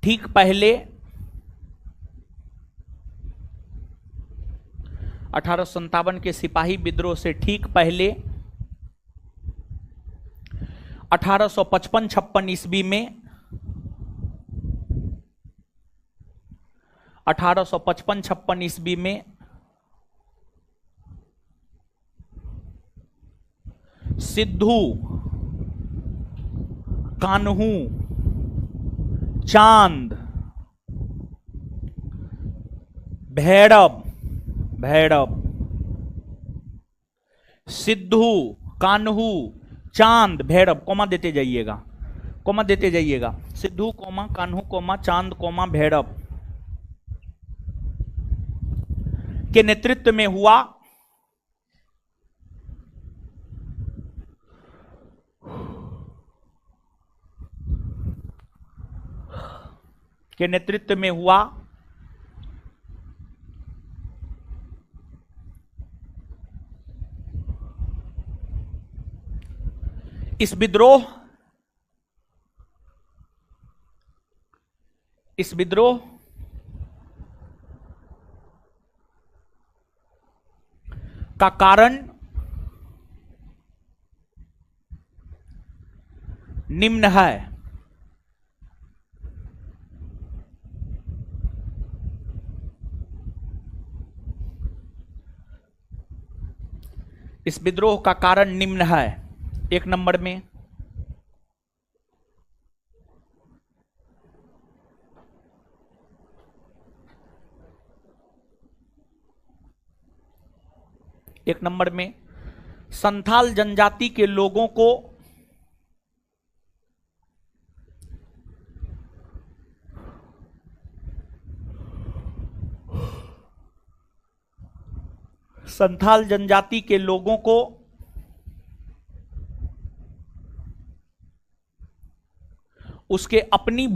ठीक पहले 1857 के सिपाही विद्रोह से ठीक पहले 1855-56 ईस्वी में 1855-56 ईस्वी में सिद्धू, कान्हू, चांद, भैरव, सिद्धू, कान्हू, चांद, भैरव, कोमा देते जाइएगा, कोमा देते जाइएगा, सिद्धू कोमा कान्हू कोमा चांद कोमा भैरव के नेतृत्व में हुआ इस विद्रोह का कारण निम्न है। इस विद्रोह का कारण निम्न है। एक नंबर में संथाल जनजाति के लोगों को उसके अपनी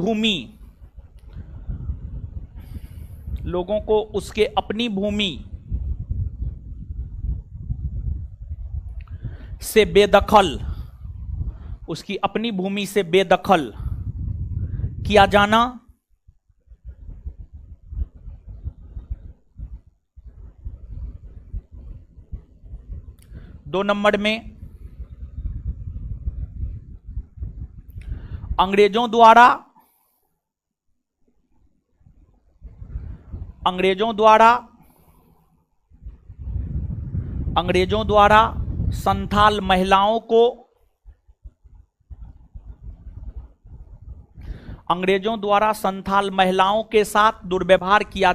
भूमि से बेदखल किया जाना, दो नंबर में अंग्रेजों द्वारा संथाल महिलाओं के साथ दुर्व्यवहार किया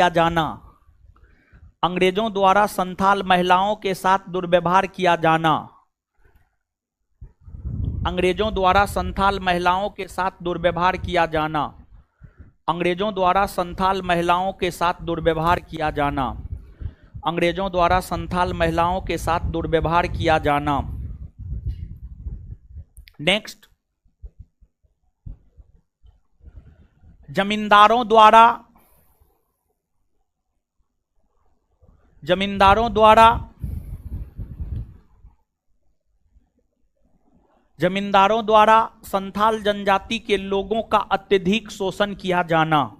जाना, अंग्रेजों द्वारा संथाल महिलाओं के साथ दुर्व्यवहार किया जाना। अंग्रेजों द्वारा संथाल महिलाओं के साथ दुर्व्यवहार किया जाना। अंग्रेजों द्वारा संथाल महिलाओं के साथ दुर्व्यवहार किया जाना। अंग्रेजों द्वारा संथाल महिलाओं के साथ दुर्व्यवहार किया जाना। नेक्स्ट, जमींदारों द्वारा संथाल जनजाति के लोगों का अत्यधिक शोषण किया जाना।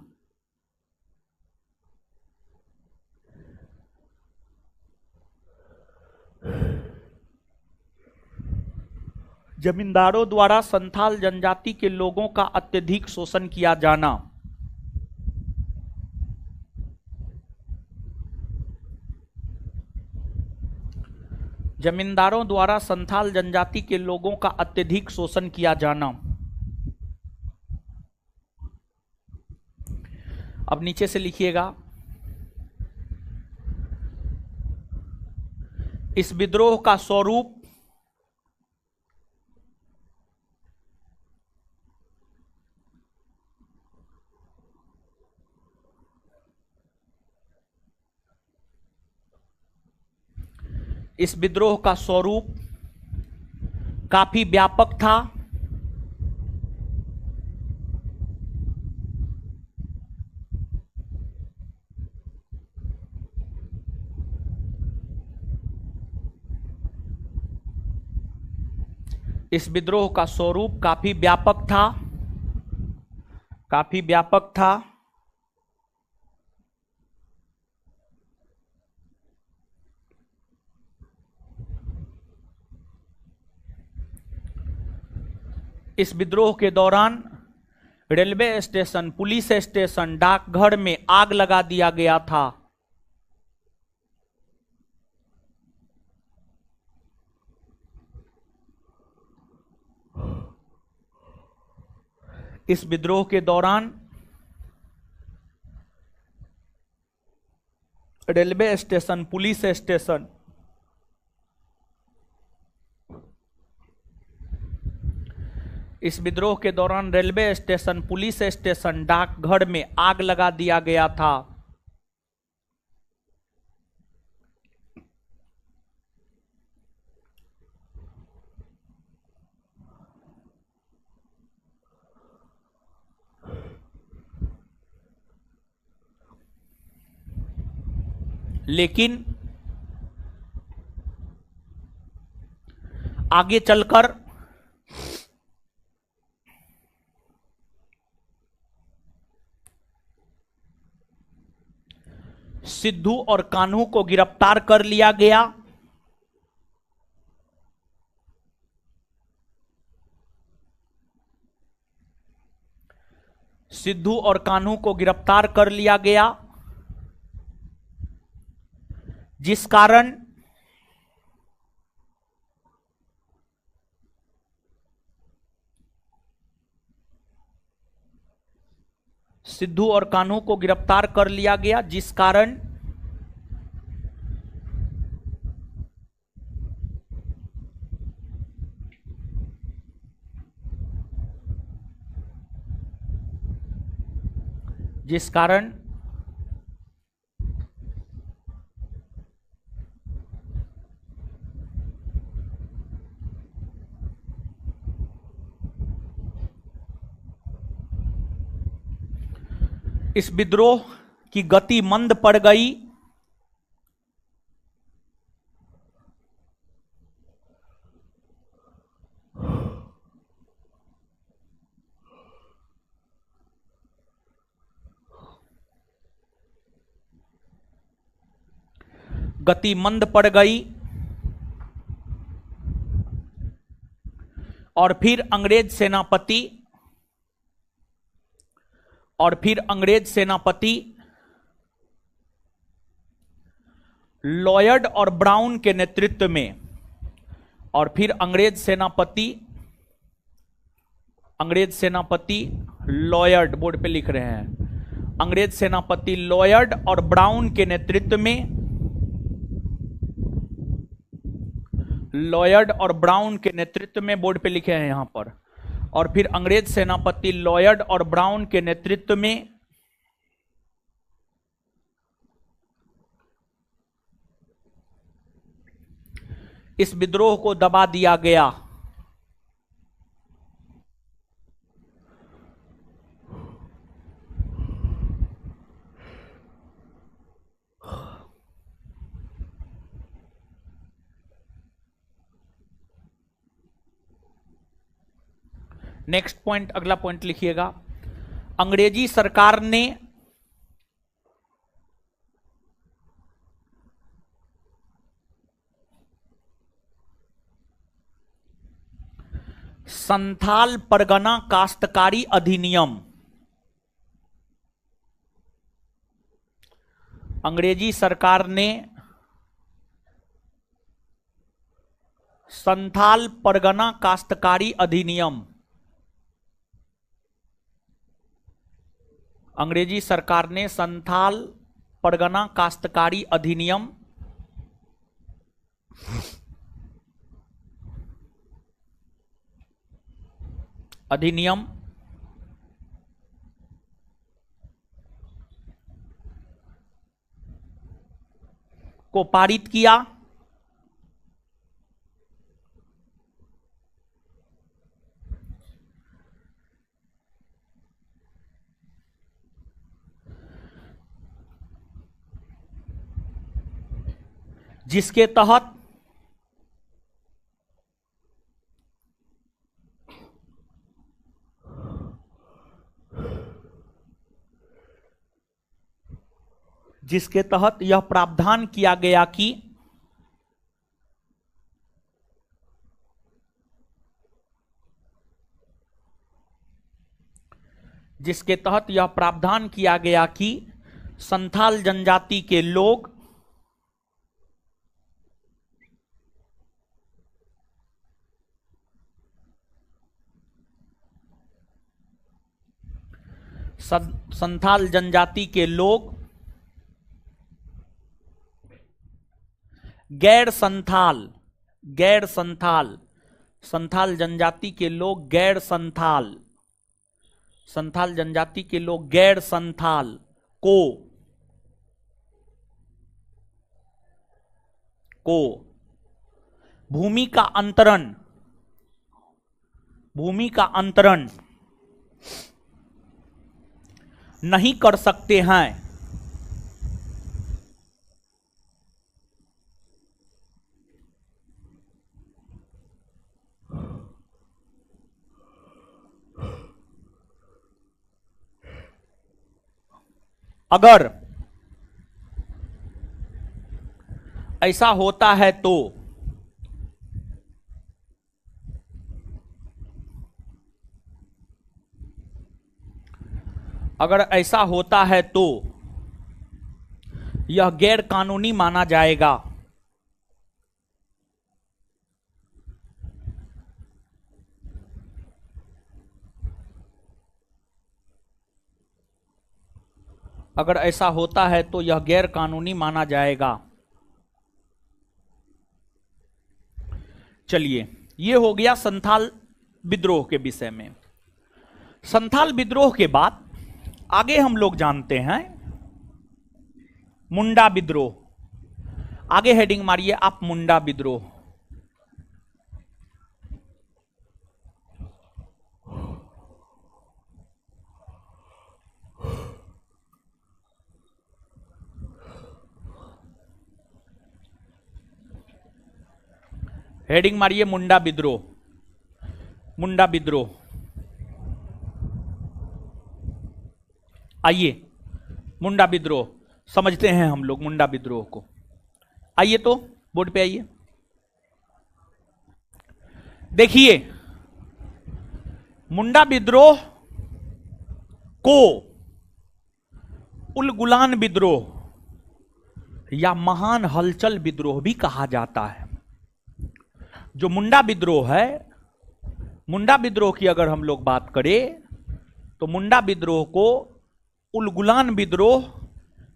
जमींदारों द्वारा संथाल जनजाति के लोगों का अत्यधिक शोषण किया जाना। जमींदारों द्वारा संथाल जनजाति के लोगों का अत्यधिक शोषण किया जाना। अब नीचे से लिखिएगा, इस विद्रोह का स्वरूप काफी व्यापक था। इस विद्रोह का स्वरूप काफी व्यापक था। इस विद्रोह के दौरान रेलवे स्टेशन, पुलिस स्टेशन, डाकघर में आग लगा दिया गया था। इस विद्रोह के दौरान रेलवे स्टेशन, पुलिस स्टेशन, इस विद्रोह के दौरान रेलवे स्टेशन, पुलिस स्टेशन, डाकघर में आग लगा दिया गया था। लेकिन आगे चलकर सिद्धू और कान्हू को गिरफ्तार कर लिया गया। सिद्धू और कान्हू को गिरफ्तार कर लिया गया, जिस कारण सिद्धू और कान्हू को गिरफ्तार कर लिया गया, जिस कारण इस विद्रोह की गति मंद पड़ गई। और फिर अंग्रेज सेनापति लॉयड और ब्राउन के नेतृत्व में, अंग्रेज सेनापति लॉयड, बोर्ड पे लिख रहे हैं, अंग्रेज सेनापति लॉयड और ब्राउन के नेतृत्व में लॉयड और ब्राउन के नेतृत्व में, बोर्ड पे लिखे हैं यहां पर, और फिर अंग्रेज सेनापति लॉयड और ब्राउन के नेतृत्व में इस विद्रोह को दबा दिया गया। नेक्स्ट पॉइंट, अगला पॉइंट लिखिएगा। अंग्रेजी सरकार ने संथाल परगना काश्तकारी अधिनियम, अंग्रेजी सरकार ने संथाल परगना काश्तकारी अधिनियम, अंग्रेजी सरकार ने संथाल परगना काश्तकारी अधिनियम को पारित किया। जिसके तहत यह प्रावधान किया गया कि संथाल जनजाति के लोग संथाल जनजाति के लोग संथाल जनजाति के लोग गैर संथाल को भूमि का अंतरण नहीं कर सकते हैं। अगर ऐसा होता है तो यह गैर कानूनी माना जाएगा। अगर ऐसा होता है तो यह गैर कानूनी माना जाएगा। चलिए, यह हो गया संथाल विद्रोह के विषय में। संथाल विद्रोह के बाद आगे हम लोग जानते हैं मुंडा विद्रोह। आगे हेडिंग मारिए आप, मुंडा विद्रोह। हेडिंग मारिए मुंडा विद्रोह। मुंडा विद्रोह, आइए मुंडा विद्रोह समझते हैं हम लोग मुंडा विद्रोह को। आइए तो बोर्ड पे आइए, देखिए मुंडा विद्रोह को उलगुलान विद्रोह या महान हलचल विद्रोह भी कहा जाता है। जो मुंडा विद्रोह है, मुंडा विद्रोह की अगर हम लोग बात करें तो मुंडा विद्रोह को उलगुलान विद्रोह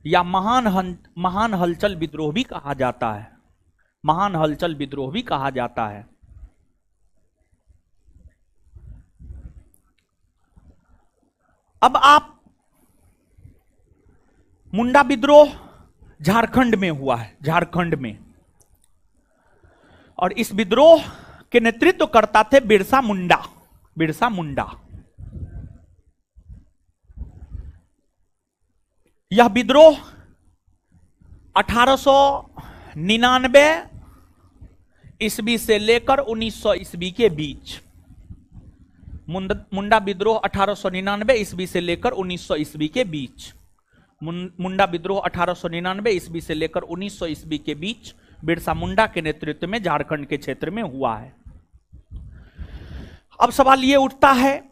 या महान हलचल विद्रोह भी कहा जाता है। महान हलचल विद्रोह भी कहा जाता है। अब आप मुंडा विद्रोह झारखंड में हुआ है, झारखंड में, और इस विद्रोह के नेतृत्व करता थे बिरसा मुंडा। बिरसा मुंडा यह विद्रोह 1899 ईस्वी से लेकर 1900 ईस्वी के बीच, मुंडा विद्रोह 1899 ईस्वी से लेकर 1900 ईस्वी के बीच, मुंडा विद्रोह 1899 ईस्वी से लेकर 1900 ईस्वी के बीच बिरसा मुंडा के नेतृत्व में झारखंड के क्षेत्र में हुआ है। अब सवाल यह उठता है,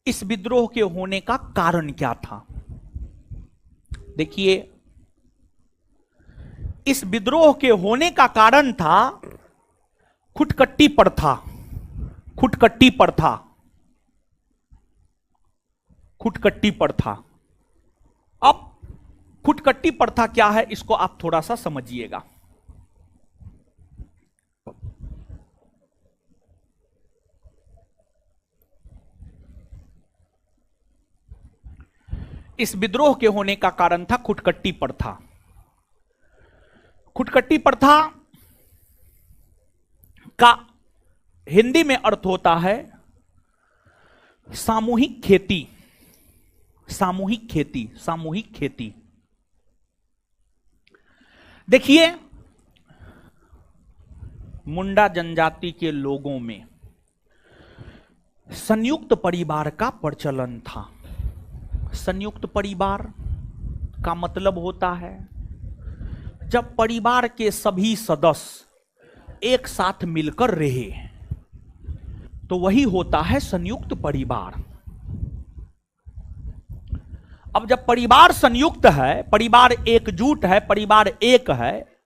इस विद्रोह के होने का कारण क्या था? देखिए, इस विद्रोह के होने का कारण था खुटकट्टी प्रथा। खुटकट्टी प्रथा, खुटकट्टी प्रथा। अब खुटकट्टी प्रथा क्या है, इसको आप थोड़ा सा समझिएगा। इस विद्रोह के होने का कारण था खुटकट्टी प्रथा। खुटकट्टी प्रथा का हिंदी में अर्थ होता है सामूहिक खेती। सामूहिक खेती, सामूहिक खेती। देखिए, मुंडा जनजाति के लोगों में संयुक्त परिवार का प्रचलन था। संयुक्त परिवार का मतलब होता है जब परिवार के सभी सदस्य एक साथ मिलकर रहे, तो वही होता है संयुक्त परिवार। अब जब परिवार संयुक्त है, परिवार एकजुट है, परिवार एक है,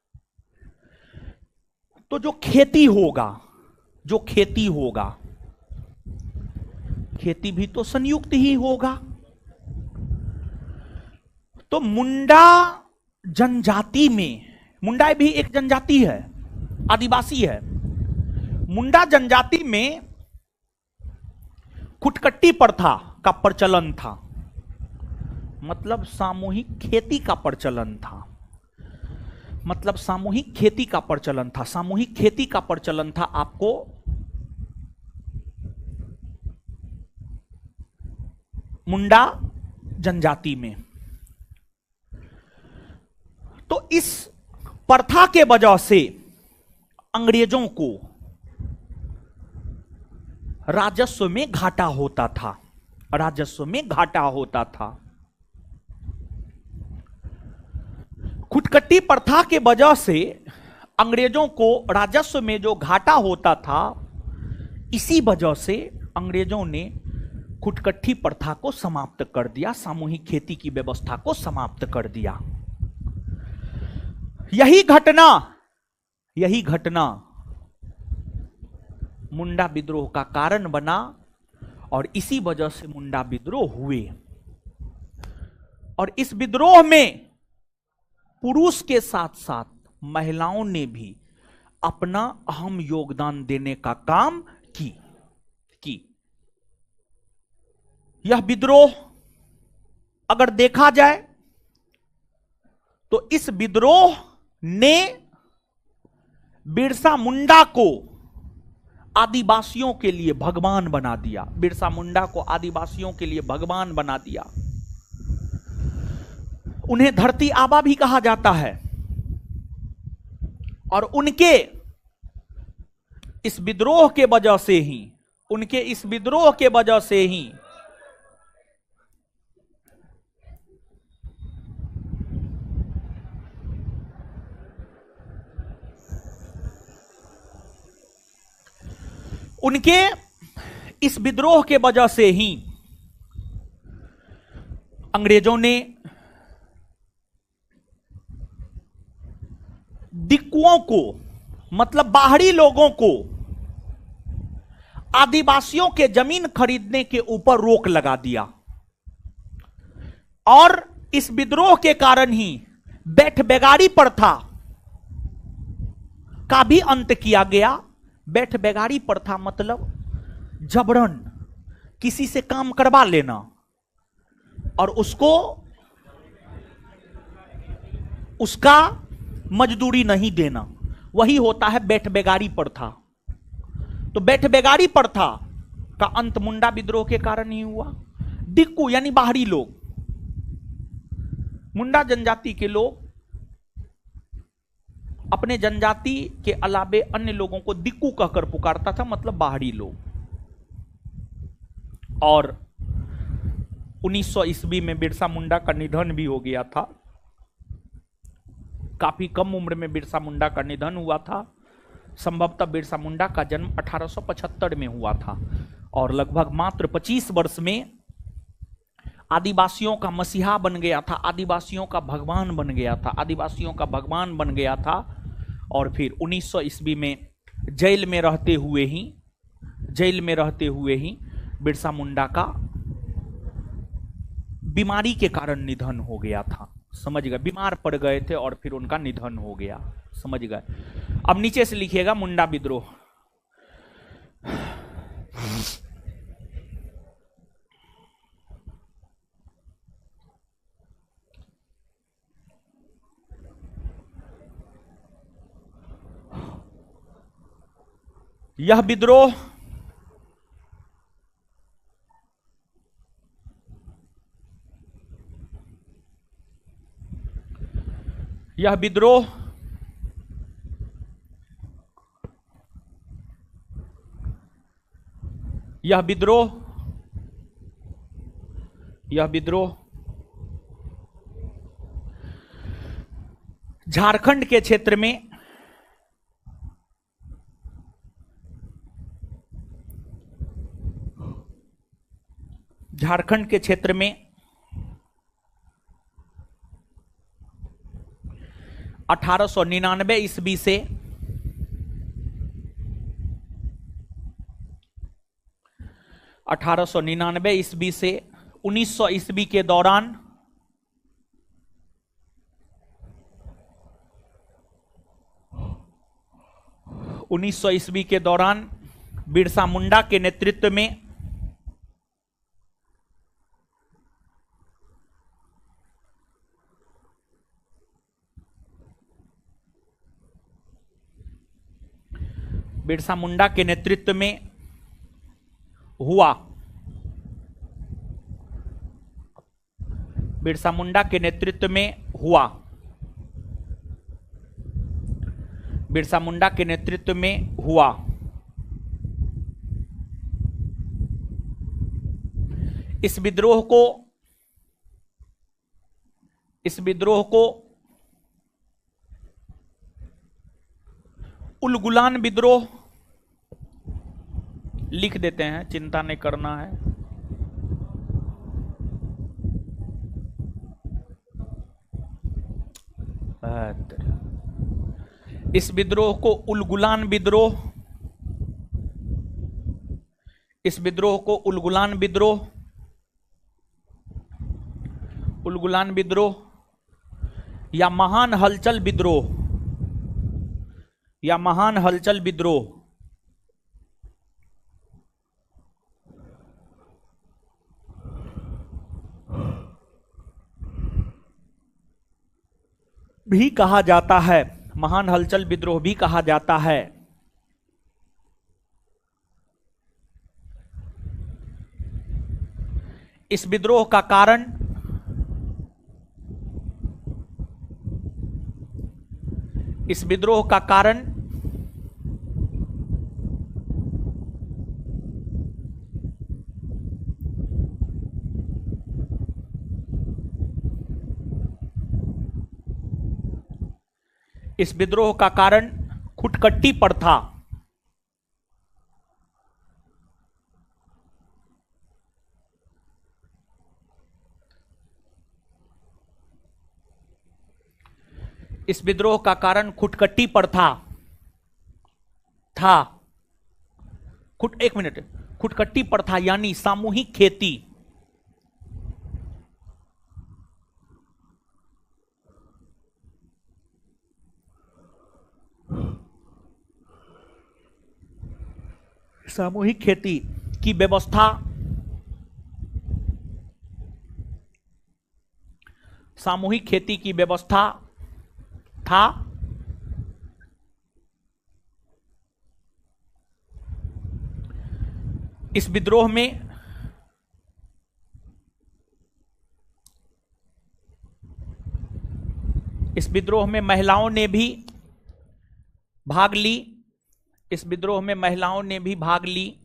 तो जो खेती होगा, जो खेती होगा, खेती भी तो संयुक्त ही होगा। तो मुंडा जनजाति में, मुंडा भी एक जनजाति है, आदिवासी है, मुंडा जनजाति में खुटकट्टी प्रथा का प्रचलन था। मतलब सामूहिक खेती का प्रचलन था। मतलब सामूहिक खेती का प्रचलन था। सामूहिक खेती का प्रचलन था आपको मुंडा जनजाति में। तो इस प्रथा के वजह से अंग्रेजों को राजस्व में घाटा होता था। राजस्व में घाटा होता था। खुटकट्टी प्रथा के वजह से अंग्रेजों को राजस्व में जो घाटा होता था, इसी वजह से अंग्रेजों ने खुटकट्टी प्रथा को समाप्त कर दिया, सामूहिक खेती की व्यवस्था को समाप्त कर दिया। यही घटना मुंडा विद्रोह का कारण बना और इसी वजह से मुंडा विद्रोह हुए। और इस विद्रोह में पुरुष के साथ साथ महिलाओं ने भी अपना अहम योगदान देने का काम की। यह विद्रोह अगर देखा जाए तो इस विद्रोह ने बिरसा मुंडा को आदिवासियों के लिए भगवान बना दिया। बिरसा मुंडा को आदिवासियों के लिए भगवान बना दिया। उन्हें धरती आबा भी कहा जाता है। और उनके इस विद्रोह के वजह से ही, उनके इस विद्रोह के वजह से ही उनके इस विद्रोह के वजह से ही अंग्रेजों ने दिक्कुओं को, मतलब बाहरी लोगों को, आदिवासियों के जमीन खरीदने के ऊपर रोक लगा दिया। और इस विद्रोह के कारण ही बैठ बेगारी प्रथा का भी अंत किया गया। बैठ बेगारी प्रथा मतलब जबरन किसी से काम करवा लेना और उसको उसका मजदूरी नहीं देना, वही होता है बैठ बेगारी प्रथा। तो बैठ बेगारी प्रथा का अंत मुंडा विद्रोह के कारण ही हुआ। डिक्कू यानी बाहरी लोग, मुंडा जनजाति के लोग अपने जनजाति के अलावे अन्य लोगों को दिक्कू कहकर पुकारता था, मतलब बाहरी लोग। और 1900 ईस्वी में बिरसा मुंडा का निधन भी हो गया था। काफी कम उम्र में बिरसा मुंडा का निधन हुआ था। संभवतः बिरसा मुंडा का जन्म 1875 में हुआ था और लगभग मात्र 25 वर्ष में आदिवासियों का मसीहा बन गया था, आदिवासियों का भगवान बन गया था, आदिवासियों का भगवान बन गया था। और फिर 1900 ईस्वी में जेल में रहते हुए ही बिरसा मुंडा का बीमारी के कारण निधन हो गया था। समझ गए, बीमार पड़ गए थे और फिर उनका निधन हो गया। समझ गए। अब नीचे से लिखिएगा मुंडा विद्रोह। यह विद्रोह यह विद्रोह यह विद्रोह यह विद्रोह झारखंड के क्षेत्र में झारखंड के क्षेत्र में 1899 ईस्वी से 1900 ईस्वी के दौरान बिरसा मुंडा के नेतृत्व में बिरसा मुंडा के नेतृत्व में हुआ। बिरसा मुंडा के नेतृत्व में हुआ। बिरसा मुंडा के नेतृत्व में हुआ। इस विद्रोह को उलगुलान विद्रोह लिख देते हैं, चिंता नहीं करना है। इस विद्रोह को उलगुलान विद्रोह उलगुलान विद्रोह या महान हलचल विद्रोह भी कहा जाता है। महान हलचल विद्रोह भी कहा जाता है। इस विद्रोह का कारण खुटकट्टी प्रथा। इस विद्रोह का कारण खुटकट्टी प्रथा था। एक मिनट, खुटकट्टी प्रथा यानी सामूहिक खेती। सामूहिक खेती की व्यवस्था सामूहिक खेती की व्यवस्था था। इस विद्रोह में महिलाओं ने भी भाग ली। इस विद्रोह में महिलाओं ने भी भाग ली।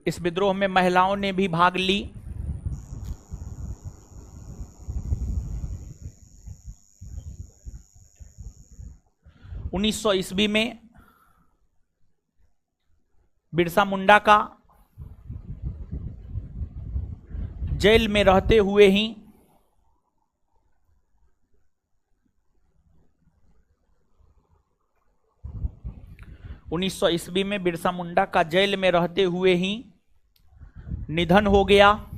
इस विद्रोह में महिलाओं ने भी भाग ली। उन्नीस सौ ईस्वी में बिरसा मुंडा का जेल में रहते हुए ही 1900 ईस्वी में बिरसा मुंडा का जेल में रहते हुए ही निधन हो गया।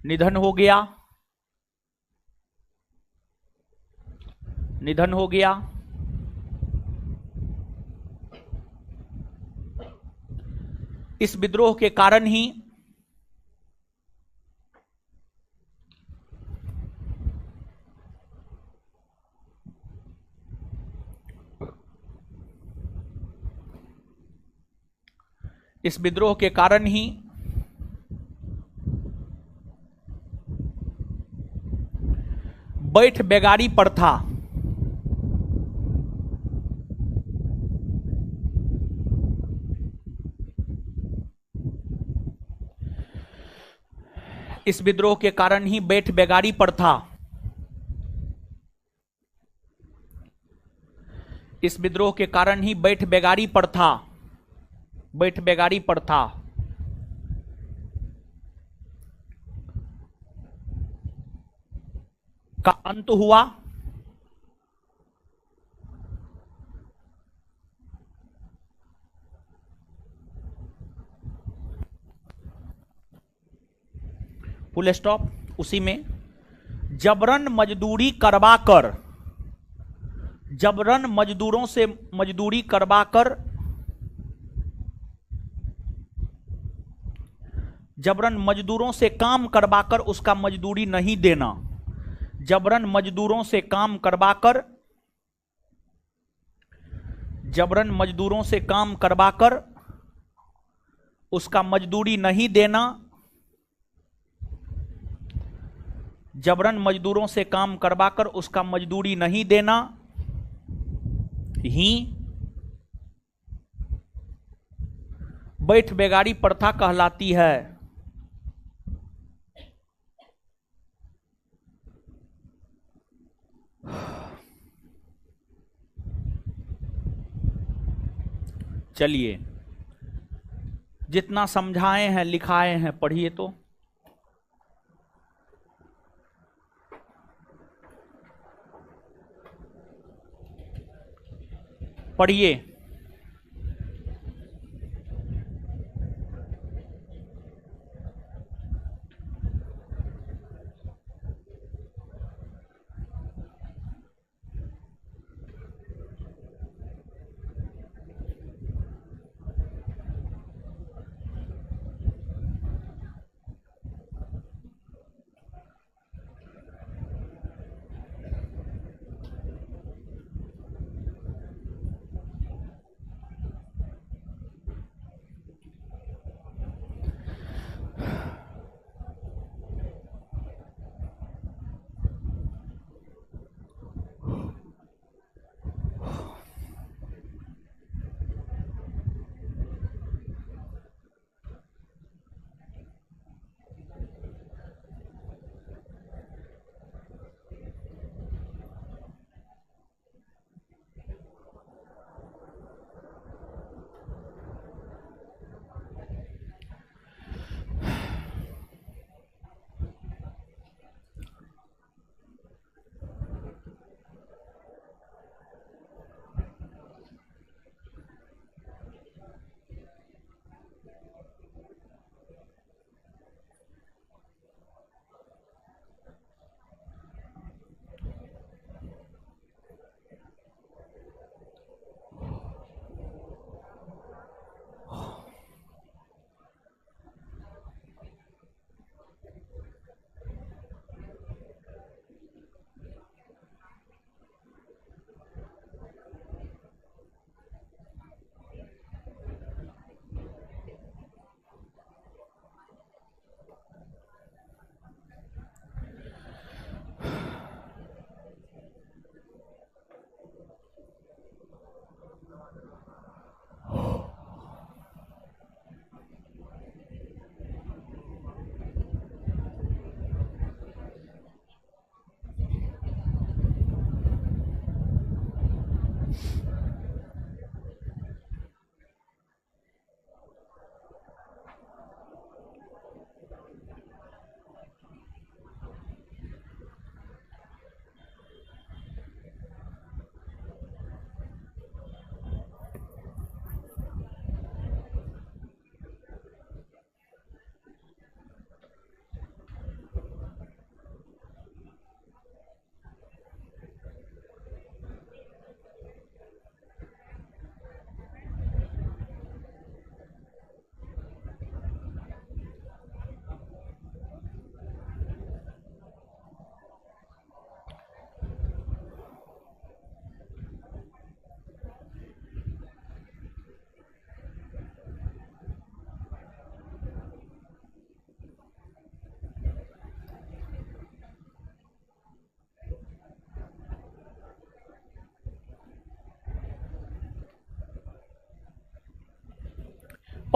निधन हो गया। निधन हो गया। इस विद्रोह के कारण ही इस विद्रोह के कारण ही बैठ बेगारी प्रथा इस विद्रोह के कारण ही बैठ बेगारी प्रथा इस विद्रोह के कारण ही बैठ बेगारी प्रथा का अंत हुआ। Full stop. उसी में जबरन मजदूरी करवाकर जबरन मजदूरों से मजदूरी करवाकर जबरन मजदूरों से काम करवाकर उसका मजदूरी नहीं देना। जबरन मजदूरों से काम करवाकर जबरन मजदूरों से काम करवाकर उसका मजदूरी नहीं देना। जबरन मजदूरों से काम करवाकर उसका मजदूरी नहीं देना ही बैठ बेगारी प्रथा कहलाती है। चलिए, जितना समझाए हैं लिखाए हैं पढ़िए तो। पढ़िए।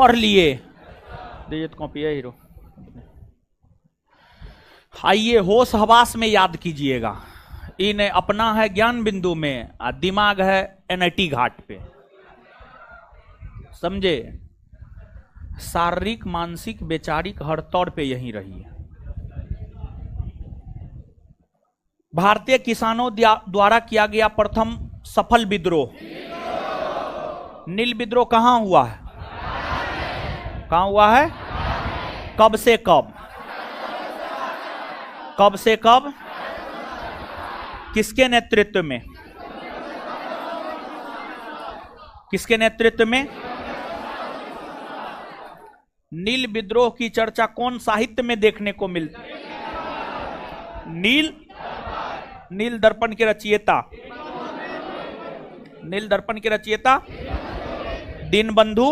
पढ़ लिए, दीजिए तो कॉपी है हीरो। आइए होश हवास में याद कीजिएगा। इन अपना है ज्ञान बिंदु में, दिमाग है एनआईटी घाट पे, समझे। शारीरिक मानसिक वैचारिक हर तौर पे यहीं रही है। भारतीय किसानों द्वारा किया गया प्रथम सफल विद्रोह, नील विद्रोह कहां हुआ है? कहां हुआ है? कब से कब? कब से कब? किसके नेतृत्व में? किसके नेतृत्व में? नील विद्रोह की चर्चा कौन साहित्य में देखने को मिलती? नील दर्पण के रचयिता, नील दर्पण के रचयिता दीनबंधु।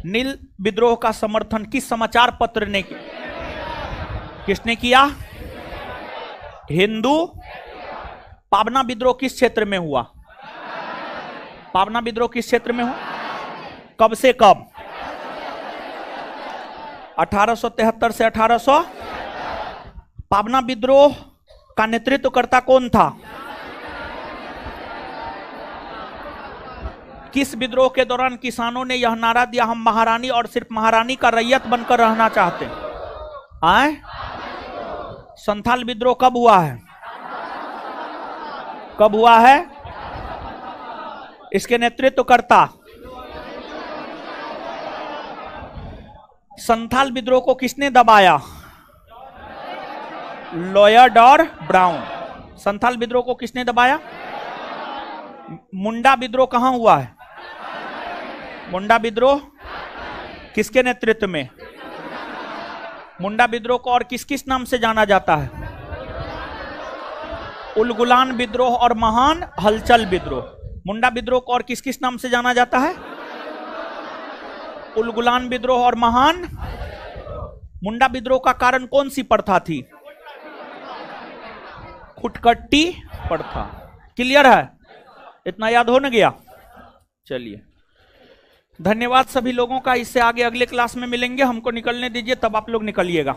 नील विद्रोह का समर्थन किस समाचार पत्र ने किया? किसने किया? हिंदू। पाबना विद्रोह किस क्षेत्र में हुआ? पाबना विद्रोह किस क्षेत्र में हुआ? कब से कब? 1873 से 1800। पाबना विद्रोह का नेतृत्व करता कौन था? किस विद्रोह के दौरान किसानों ने यह नारा दिया, हम महारानी और सिर्फ महारानी का रैयत बनकर रहना चाहते हैं? आए? संथाल विद्रोह कब हुआ है? कब हुआ है? इसके नेतृत्व करता? संथाल विद्रोह को किसने दबाया? लॉयड और ब्राउन। संथाल विद्रोह को किसने दबाया? मुंडा विद्रोह कहां हुआ है? मुंडा विद्रोह किसके नेतृत्व में? मुंडा विद्रोह को और किस किस नाम से जाना जाता है? उलगुलान विद्रोह और महान हलचल विद्रोह। मुंडा विद्रोह को और किस किस नाम से जाना जाता है? उलगुलान विद्रोह और महान। मुंडा विद्रोह का कारण कौन सी प्रथा थी? खुटकट्टी प्रथा। क्लियर है? इतना याद हो न गया? चलिए, धन्यवाद सभी लोगों का। इससे आगे अगले क्लास में मिलेंगे। हमको निकलने दीजिए, तब आप लोग निकलिएगा।